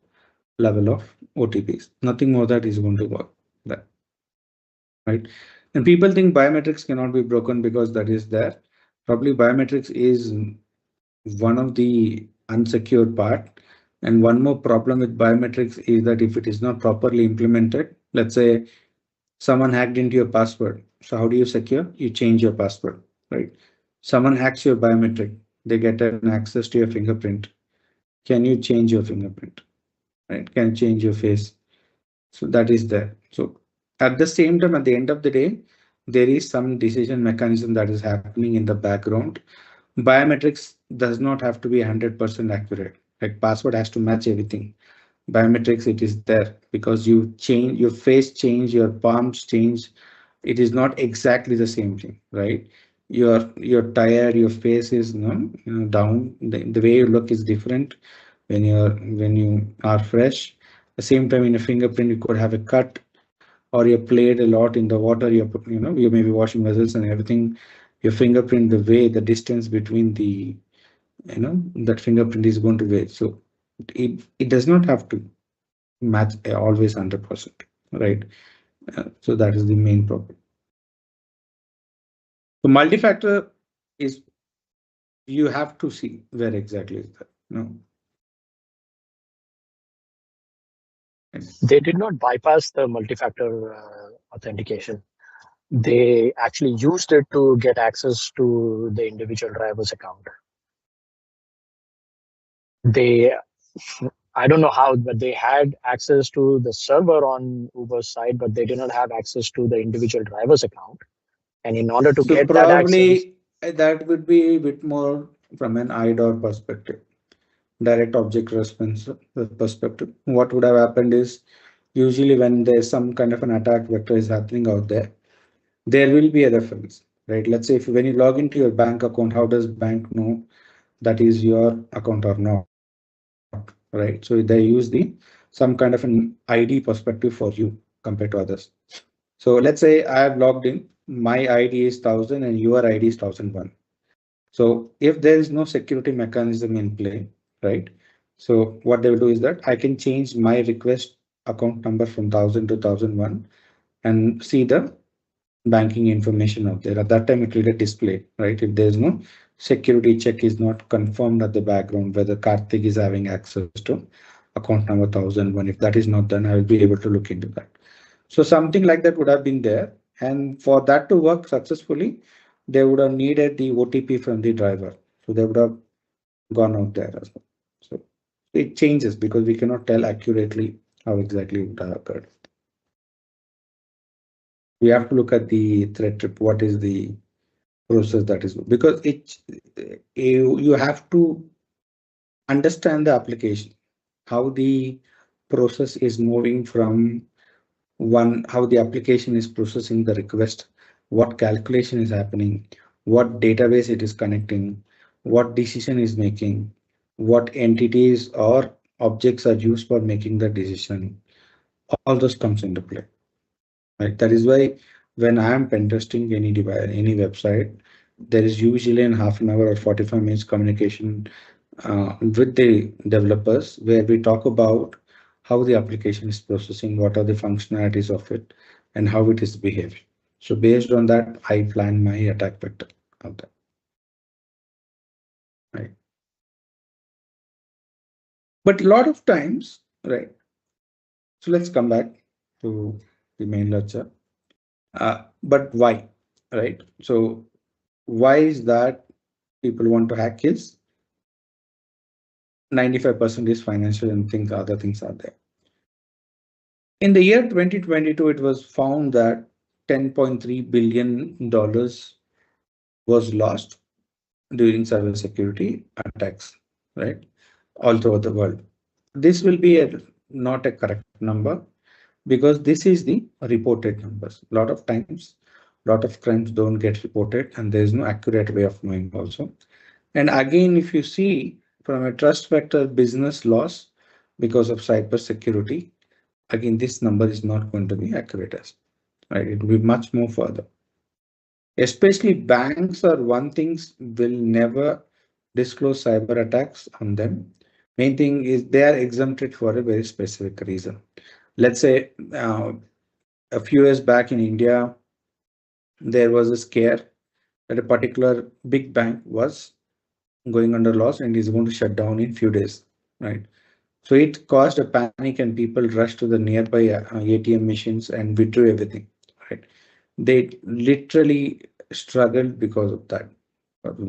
level of OTPs. Nothing more that is going to work. That, right? And people think biometrics cannot be broken because that is there. Probably biometrics is one of the unsecured part. And one more problem with biometrics is that if it is not properly implemented, let's say someone hacked into your password. So how do you secure? You change your password, right? Someone hacks your biometric. They get an access to your fingerprint. Can you change your fingerprint? Right? Can you change your face? So that is there. So at the same time, at the end of the day, there is some decision mechanism that is happening in the background. Biometrics does not have to be 100% accurate. Like password has to match everything. Biometrics, it is there because you change your face, change your palms, change. It is not exactly the same thing, right? You're tired, your face is down. The way you look is different when you are fresh. At the same time, in a fingerprint, you could have a cut, or you played a lot in the water. You may be washing vessels and everything. Your fingerprint, the way, the distance between the that fingerprint is going to vary. So it does not have to match always 100%, right? So that is the main problem. So multi-factor is, you have to see where exactly is that. They did not bypass the multi-factor authentication. They actually used it to get access to the individual driver's account. I don't know how, but they had access to the server on Uber's side, but they did not have access to the individual driver's account. And in order to get that access, that would be a bit more from an IDOR perspective, direct object response perspective. What would have happened is, usually when there's some kind of an attack vector is happening out there will be a reference, right? Let's say when you log into your bank account, how does bank know that is your account or not, right? So they use some kind of an ID perspective for you compared to others. So let's say I have logged in, my ID is 1000 and your ID is 1001. So if there is no security mechanism in play, right? So what they will do is that I can change my request account number from 1000 to 1001 and see the banking information out there. At that time, it will get displayed, right? If there's no security check is not confirmed at the background, whether Karthik is having access to account number 1001. If that is not done, I will be able to look into that. So something like that would have been there. And for that to work successfully, they would have needed the OTP from the driver. So they would have gone out there as well. So it changes because we cannot tell accurately how exactly it would have occurred. We have to look at the threat trip. What is the process that is, because you have to understand the application, how the process is moving from how the application is processing the request, what calculation is happening, what database it is connecting, what decision is making, what entities or objects are used for making the decision. All those comes into play, right? That is why when I am pen testing any device, any website, there is usually in half an hour or 45 minutes communication with the developers where we talk about how the application is processing, what are the functionalities of it, and how it is behaving. So based on that, I plan my attack vector out there. Right. But a lot of times, right? So let's come back to the main lecture. But why, right? So why is that people want to hack is 95% is financial and other things are there. In the year 2022, it was found that $10.3 billion was lost during cybersecurity attacks, right? All throughout the world. This will be not a correct number because this is the reported numbers. A lot of times, a lot of crimes don't get reported and there is no accurate way of knowing also. And again, if you see from a trust factor business loss because of cybersecurity, again, this number is not going to be accurate as, right? It will be much more further. Especially banks or one things will never disclose cyber attacks on them. Main thing is they are exempted for a very specific reason. Let's say a few years back in India, there was a scare that a particular big bank was going under loss and is going to shut down in few days, right? So it caused a panic and people rushed to the nearby ATM machines and withdrew everything, right? They literally struggled because of that,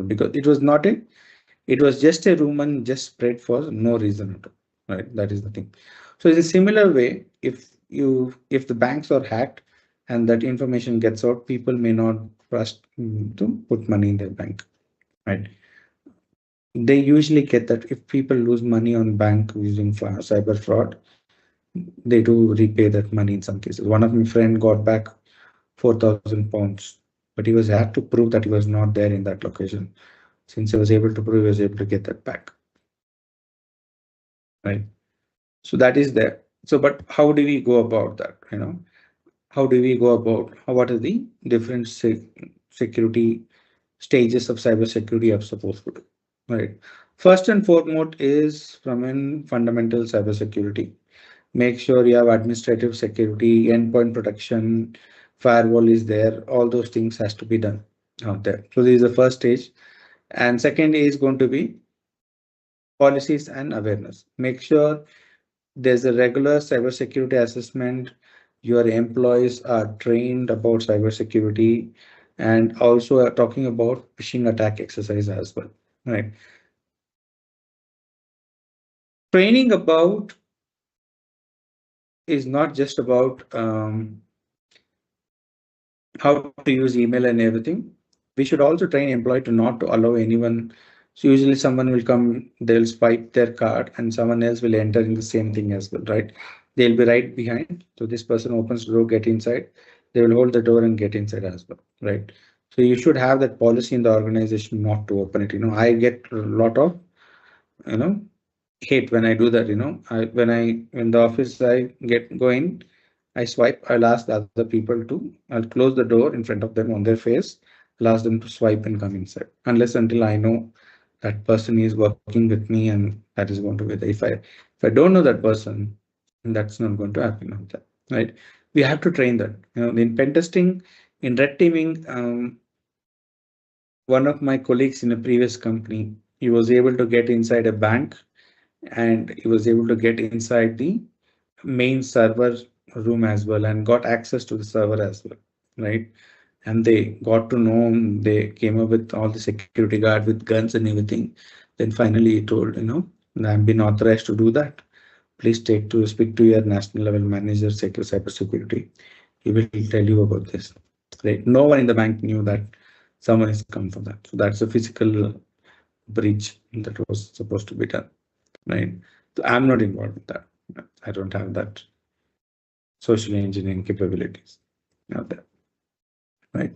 because it was not it was just a rumor and just spread for no reason at all, right? That is the thing. So in a similar way, if if the banks are hacked and that information gets out, people may not trust to put money in their bank, right? They usually get that if people lose money on bank using cyber fraud, they do repay that money in some cases. One of my friend got back 4,000 pounds, but he had to prove that he was not there in that location. Since he was able to prove, he was able to get that back, right? So that is there. So, but how do we go about that? How do we go about what are the different security stages of cybersecurity are supposed to do, right? First and foremost is from in fundamental cybersecurity. Make sure you have administrative security, endpoint protection, firewall is there. All those things has to be done out there. So this is the first stage. And second is going to be policies and awareness. Make sure there's a regular cybersecurity assessment. Your employees are trained about cybersecurity and also are talking about phishing attack exercise as well, right? Training about is not just about how to use email and everything. We should also train employee to not to allow anyone. So usually someone will come, they'll swipe their card and someone else will enter in the same thing as well, right? They'll be right behind. So this person opens the door, get inside. They will hold the door and get inside as well, right? So you should have that policy in the organization not to open it. I get a lot of, hate when I do that. When the office I go in, I swipe. I'll ask the other people to. I'll close the door in front of them on their face. I'll ask them to swipe and come inside. Unless until I know that person is working with me, and that is going to be the. If I don't know that person, that's not going to happen out there, right? We have to train that. In pen testing, in red teaming, one of my colleagues in a previous company, he was able to get inside a bank, and he was able to get inside the main server room as well and got access to the server as well, right? And they got to know, they came up with all the security guard with guns and everything. Then finally he told, I've been authorized to do that. Please speak to your national level manager, cybersecurity. He will tell you about this, right? No one in the bank knew that someone has come for that. So that's a physical breach that was supposed to be done, right? So I'm not involved with that. I don't have that social engineering capabilities out there, right?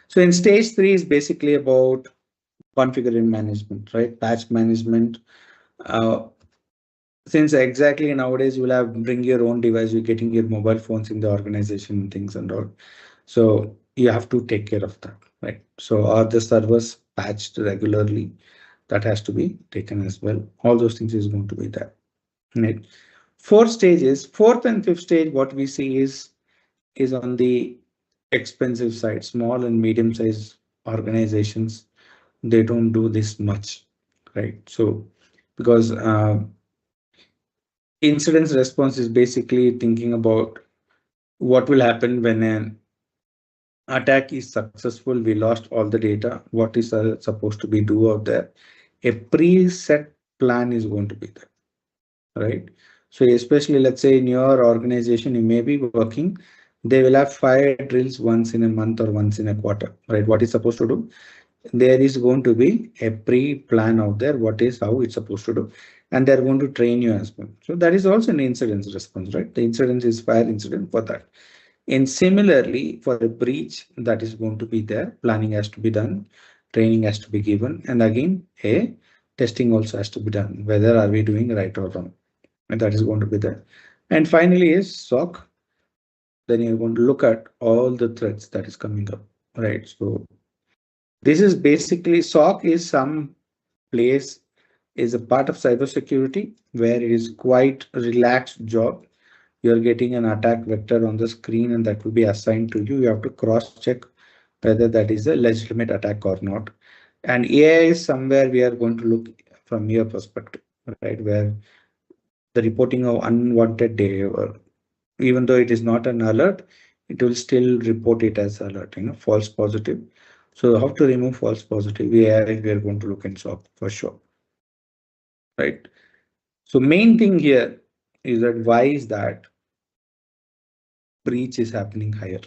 So in stage 3 is basically about configuring management, right? Patch management. Since exactly nowadays you will have bring your own device, you're getting your mobile phones in the organization and things and all. So you have to take care of that, right? So are the servers patched regularly? That has to be taken as well. All those things is going to be there, right? 4 stages, 4th and 5th stage, what we see is on the expensive side. Small and medium sized organizations, they don't do this much, right? So because incident response is basically thinking about what will happen when an attack is successful. We lost all the data. What is supposed to be do out there? A preset plan is going to be there, right? So especially let's say in your organization, you may be working, they will have fire drills once in a month or once in a quarter, right? What is supposed to do? There is going to be a pre-plan out there, what is how it's supposed to do, and they're going to train you as well. So that is also an incident response, right? The incident is fire incident for that. And similarly, for a breach that is going to be there, planning has to be done, training has to be given, and again, a testing also has to be done, whether are we doing right or wrong, and that is going to be there. And finally is SOC. Then you're going to look at all the threats that is coming up, right? So this is basically SOC is some place, is a part of cybersecurity where it is quite a relaxed job. You're getting an attack vector on the screen and that will be assigned to you. You have to cross check whether that is a legitimate attack or not. And AI is somewhere we are going to look from your perspective, right? Where the reporting of unwanted behavior, even though it is not an alert, it will still report it as alert, false positive. So how to remove false positive? We are going to look in SOC for sure, right? So main thing here is that why is that breach is happening higher,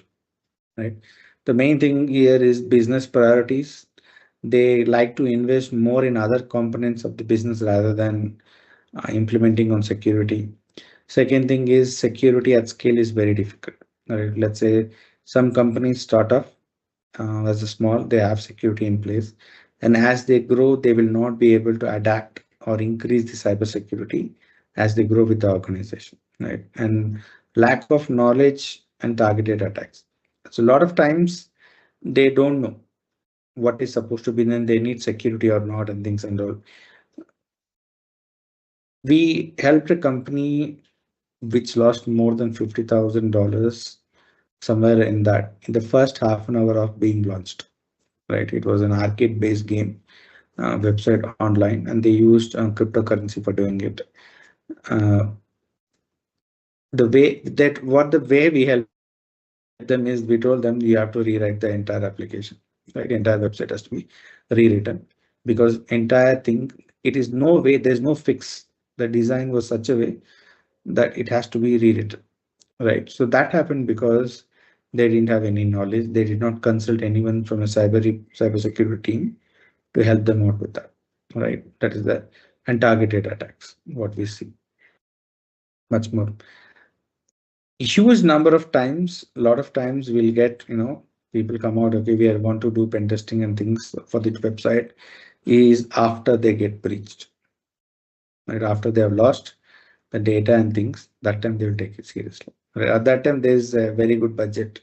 right? The main thing here is business priorities. They like to invest more in other components of the business rather than implementing on security. Second thing is security at scale is very difficult. Right? Let's say some companies start off as a small, they have security in place, and as they grow, they will not be able to adapt or increase the cybersecurity as they grow with the organization, right? And lack of knowledge and targeted attacks. So a lot of times they don't know what is supposed to be, then they need security or not, and things and all. We helped a company which lost more than $50,000 somewhere in that in the first half an hour of being launched, right? It was an arcade based game website online, and they used cryptocurrency for doing it. The way we help them is we told them you have to rewrite the entire application, right? Entire website has to be rewritten because entire thing, it is no way, there's no fix. The design was such a way that it has to be rewritten, right? So that happened because they didn't have any knowledge. They did not consult anyone from a cybersecurity team to help them out with that, right? That is the and targeted attacks, what we see much more. Huge number of times, a lot of times we'll get, people come out, okay, we want to do pen testing and things for the website is after they get breached, right? After they have lost the data and things, that time they will take it seriously. Right? At that time, there's a very good budget.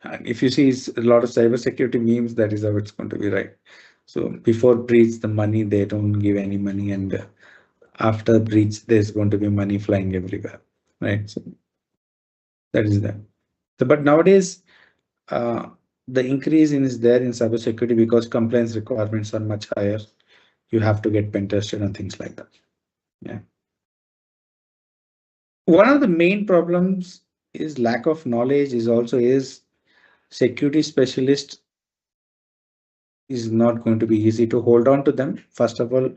And if you see a lot of cybersecurity memes, that is how it's going to be, right? So before breach, the money, they don't give any money. And after breach, there's going to be money flying everywhere, right? So that is that. So, but nowadays, the increase in is there in cybersecurity because compliance requirements are much higher. You have to get pen tested and things like that. Yeah. One of the main problems is lack of knowledge is security specialist is not going to be easy to hold on to them. First of all,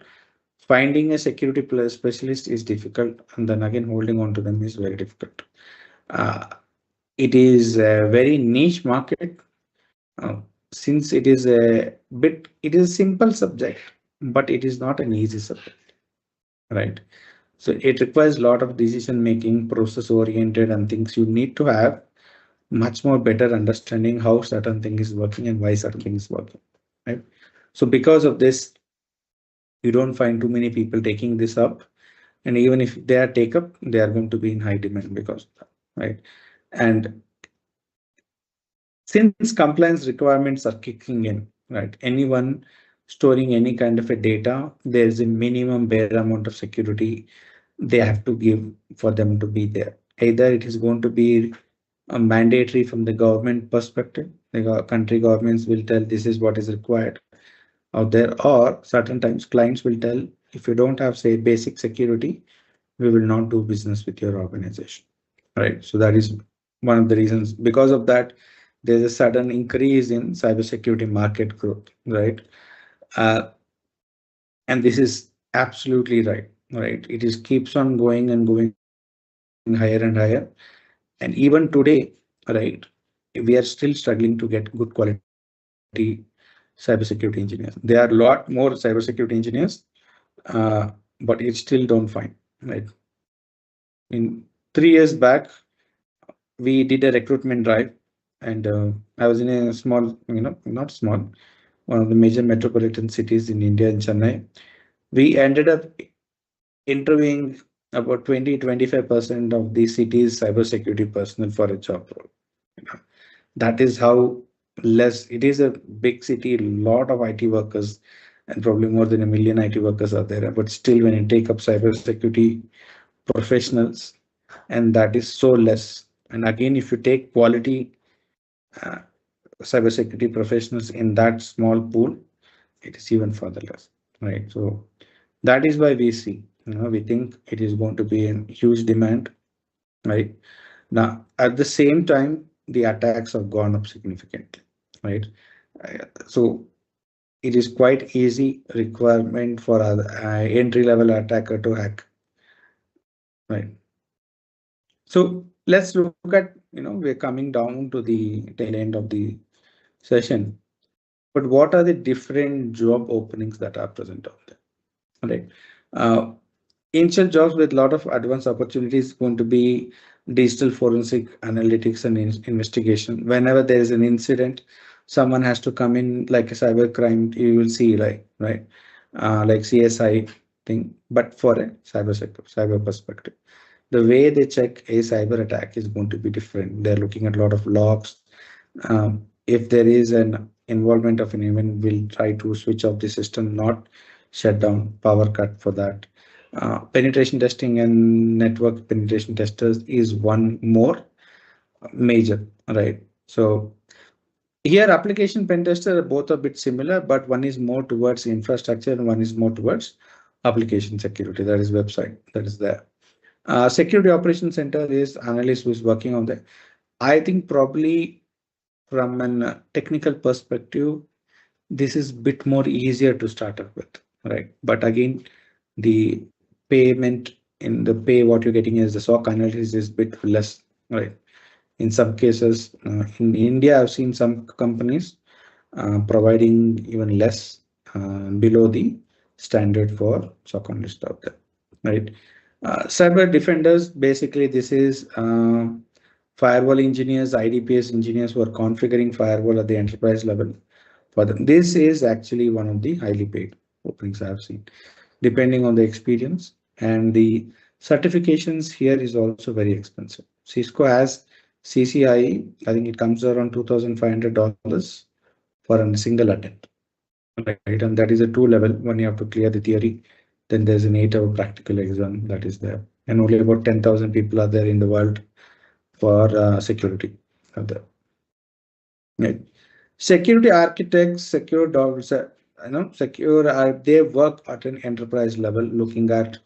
finding a security specialist is difficult, and then again holding on to them is very difficult. It is a very niche market. Since it is it is a simple subject, but it is not an easy subject, right? So it requires a lot of decision making, process oriented, and things. You need to have much more better understanding how certain thing is working and why certain thing is working, right? So because of this, you don't find too many people taking this up, and even if they are take up, they are going to be in high demand because of that, right? And since compliance requirements are kicking in, right? Anyone storing any kind of a data, there's a minimum bare amount of security they have to give for them to be there. Either it is going to be a mandatory from the government perspective, the country governments will tell this is what is required out there, or certain times clients will tell if you don't have, say, basic security, we will not do business with your organization, right? So that is one of the reasons. Because of that, there's a sudden increase in cybersecurity market growth, right? And this is absolutely right, right? It is keeps on going and going higher and higher. And even today, right, we are still struggling to get good quality cybersecurity engineers. There are a lot more cybersecurity engineers, but you still don't find, right? In 3 years back, we did a recruitment drive, and I was in a small, not small, one of the major metropolitan cities in India, in Chennai. We ended up interviewing about 20-25% of the city's cybersecurity personnel for a job role. That is how less it is. A big city, a lot of IT workers, and probably more than 1 million IT workers are there. But still, when you take up cybersecurity professionals, and that is so less. And again, if you take quality uh, cybersecurity professionals in that small pool, it is even further less, right? So that is why we see, we think it is going to be a huge demand, right? Now, at the same time, the attacks have gone up significantly, right? So it is quite easy requirement for an entry-level attacker to hack, right? So let's look at, we're coming down to the tail end of the session, but what are the different job openings that are present out there? Right. Initial jobs with a lot of advanced opportunities going to be digital forensic analytics and investigation. Whenever there is an incident, someone has to come in like a cyber crime. You will see right, like CSI thing, but for a cyber perspective. The way they check a cyber attack is going to be different. They're looking at a lot of logs. If there is an involvement of an event, we'll try to switch off the system, not shut down, power cut for that. Penetration testing and network penetration testers is one more major, right? So here application pen tester are both a bit similar, but one is more towards infrastructure and one is more towards application security. That is website that is there. Security operations center is analyst who is working on that. I think probably from an technical perspective, this is a bit more easier to start up with, right? But again, the payment in the pay, what you're getting as the SOC analysis is a bit less, right? In some cases, in India, I've seen some companies providing even less below the standard for SOC analyst out there, right? Cyber defenders, basically, this is firewall engineers, IDPS engineers who are configuring firewall at the enterprise level for them. This is actually one of the highly paid openings I've seen, depending on the experience. And the certifications here is also very expensive. Cisco has CCIE, I think it comes around $2,500 for a single attempt, right? And that is a 2-level. When you have to clear the theory, then there's an 8-hour practical exam that is there. And only about 10,000 people are there in the world for security out there. Right. Security architects, secure dogs, they work at an enterprise level, looking at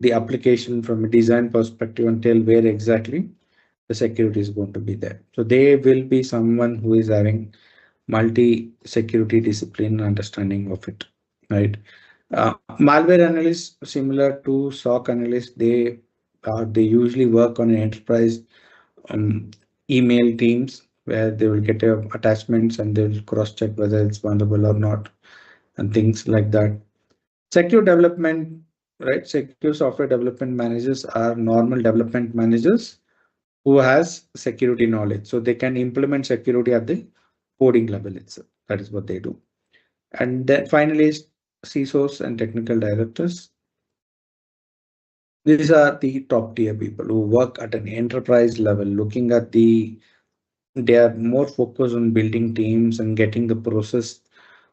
the application from a design perspective and tell where exactly the security is going to be there. So they will be someone who is having multi-security discipline understanding of it, right? Malware analysts, similar to SOC analysts, they usually work on an enterprise email teams where they will get attachments and they'll cross-check whether it's vulnerable or not and things like that. Secure development, right? Secure software development managers are normal development managers who has security knowledge. So they can implement security at the coding level itself. That is what they do. And then finally, CISOs and technical directors. These are the top tier people who work at an enterprise level, looking at they are more focused on building teams and getting the process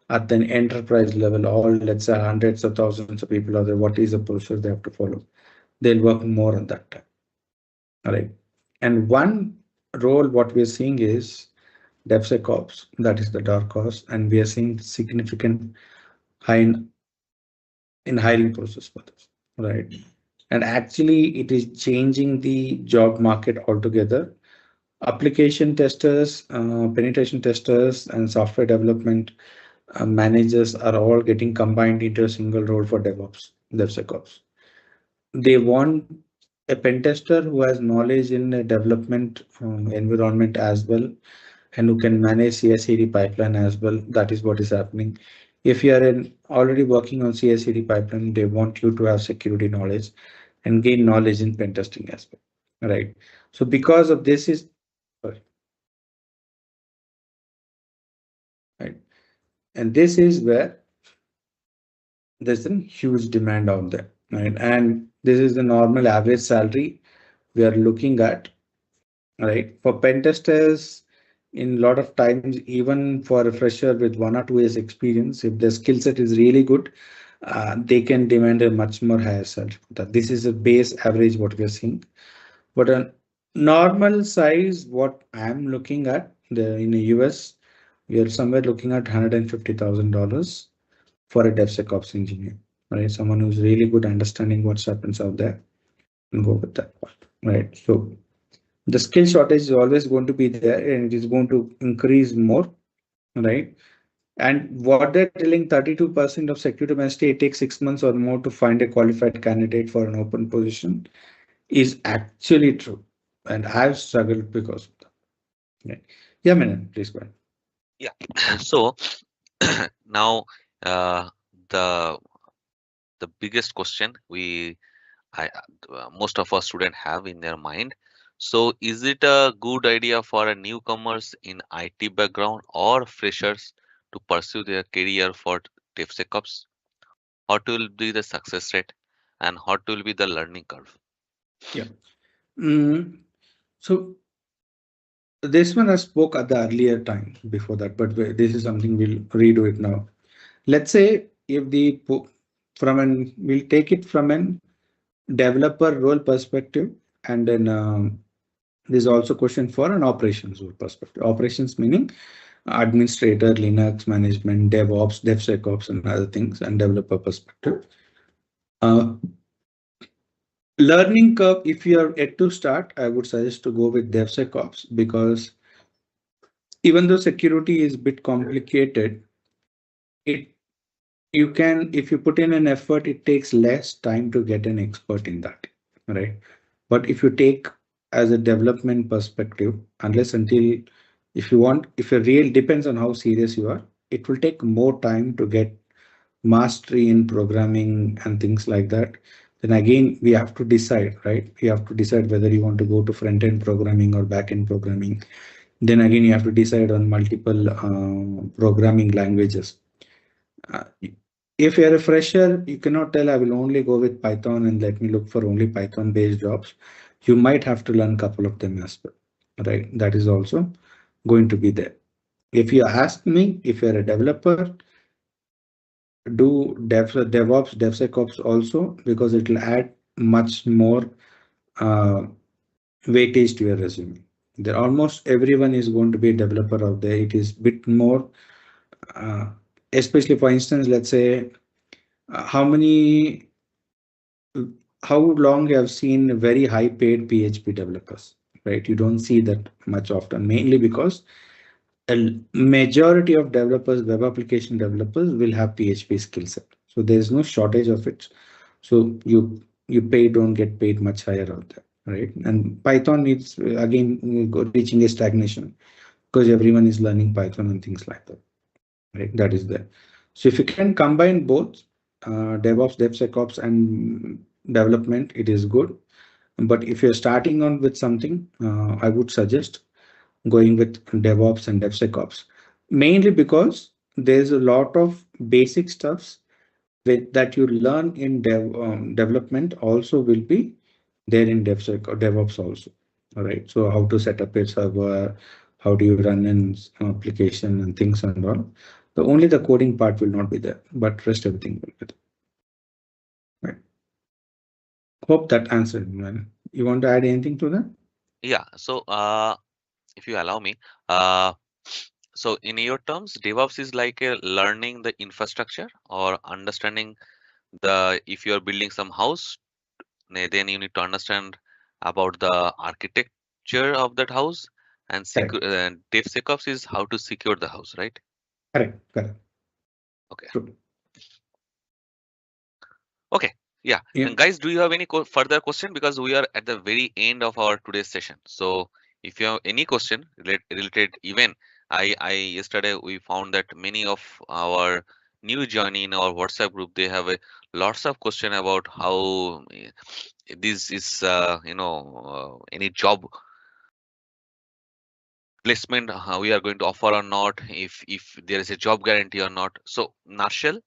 at an enterprise level. All, let's say, hundreds of thousands of people are there. What is the process they have to follow? They'll work more on that time. All right. And one role, what we're seeing is DevSecOps, that is the dark horse, and we are seeing significant high in hiring process for this, right? And actually, it is changing the job market altogether. Application testers, penetration testers, and software development managers are all getting combined into a single role for DevSecOps. They want a pen tester who has knowledge in a development environment as well, and who can manage CI/CD pipeline as well. That is what is happening. If you are already working on CI/CD pipeline, they want you to have security knowledge and gain knowledge in pen testing as well, right? So because of this is, sorry, right, and this is where there's a huge demand out there, right? And this is the normal average salary we are looking at, right? For pen testers, in a lot of times, even for a fresher with 1 or 2 years experience, if the skill set is really good, they can demand a much more higher salary. This is a base average what we are seeing. But a normal size, what I'm looking at in the US, we are somewhere looking at $150,000 for a DevSecOps engineer, right? Someone who's really good understanding what happens out there and go with that part, right? So the skill shortage is always going to be there and it is going to increase more, right? And what they're telling, 32% of security mastery, it takes 6 months or more to find a qualified candidate for an open position, is actually true, and I've struggled because of that. Right. Yeah, Menon, please go ahead. Yeah. So now uh, the the biggest question most of our students have in their mind. So is it a good idea for a newcomers in IT background or freshers to pursue their career for DevSecOps? What will be the success rate and what will be the learning curve? Yeah. Mm, so this one I spoke at the earlier time before that, but this is something we'll redo it now. Let's say if we'll take it from an developer role perspective, and then there's also question for an operations role perspective. Operations meaning administrator, Linux management, DevOps, DevSecOps, and other things, and developer perspective. Uh, Learning curve, if you are yet to start, I would suggest to go with DevSecOps, because even though security is a bit complicated, it you can, if you put in an effort, it takes less time to get an expert in that, right? But if you take as a development perspective, unless until, if you're real, depends on how serious you are, it will take more time to get mastery in programming and things like that. Then again, we have to decide, right? We have to decide whether you want to go to front end programming or back end programming. Then again, you have to decide on multiple programming languages. Uh, if you're a fresher, you cannot tell I will only go with Python and let me look for only Python based jobs. You might have to learn a couple of them as well, right? That is also going to be there. If you ask me, if you're a developer, do DevOps, DevSecOps also, because it will add much more uh, weightage to your resume. There almost everyone is going to be a developer out there. It is bit more, uh, especially for instance, let's say how many, how long you have seen very high paid PHP developers, right? You don't see that much often, mainly because a majority of developers, web application developers, will have PHP skill set. So there is no shortage of it. So don't get paid much higher out there, right? And Python needs again reaching a stagnation because everyone is learning Python and things like that, right? That is there. So if you can combine both DevOps, DevSecOps, and development, it is good. But if you're starting on with something, I would suggest going with DevOps and DevSecOps, mainly because there's a lot of basic stuffs that you learn in development also will be there in DevSec or DevOps also. All right. So how to set up a server, how do you run an application and things and all. Only the coding part will not be there, but rest everything will be there. Right. Hope that answered, man. You want to add anything to that? Yeah. So if you allow me, uh, so in your terms, DevOps is like a learning the infrastructure or understanding if you are building some house, then you need to understand about the architecture of that house, and Correct. DevSecOps is how to secure the house, right? Correct. Correct. Okay. True. Okay. Yeah. Yeah. And guys, do you have any further question? Because we are at the very end of our today's session. So if you have any question related, even I yesterday we found that many of our new joinee in our WhatsApp group, they have lots of question about how this is any job placement we are going to offer or not, if there is a job guarantee or not. So Narshal,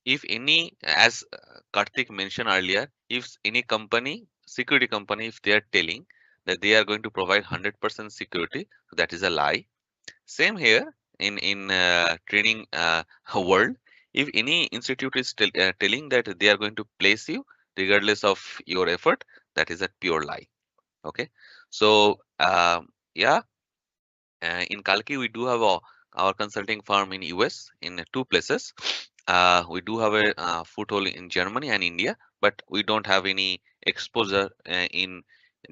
if any, as Karthik mentioned earlier, if any company, security company, if they are telling that they are going to provide 100% security, that is a lie. Same here in training world. If any institute is telling that they are going to place you regardless of your effort, that is a pure lie. Okay, so yeah, in Kalki we do have our consulting firm in US in two places. We do have a foothold in Germany and India, but we don't have any exposure in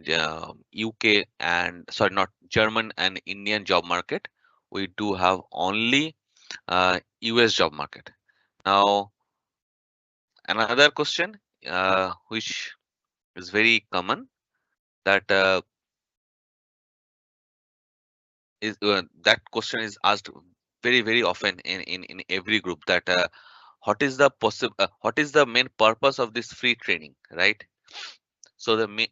UK and sorry, not German and Indian job market. We do have only US job market. Now, another question which is very common, that is that question is asked very often in every group, that what is the main purpose of this free training, right? So the main,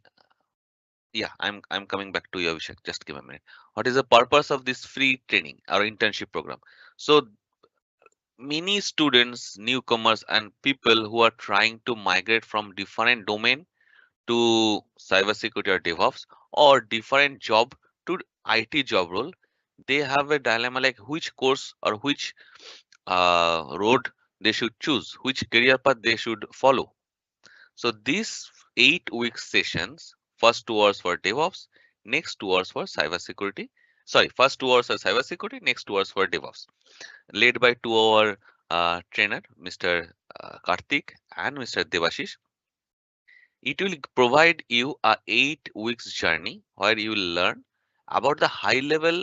yeah, I'm coming back to you, Abhishek. Just give a minute. What is the purpose of this free training or internship program? So many students, newcomers, and people who are trying to migrate from different domain to cybersecurity or DevOps, or different job to IT job role, they have a dilemma like which course or which road they should choose, which career path they should follow. So these 8 week sessions, first 2 hours for DevOps, next 2 hours for cybersecurity. Sorry, first 2 hours for cybersecurity, next 2 hours for DevOps, led by 2 hour trainer, Mr. Karthik and Mr. Devashish. It will provide you a 8 weeks journey where you will learn about the high level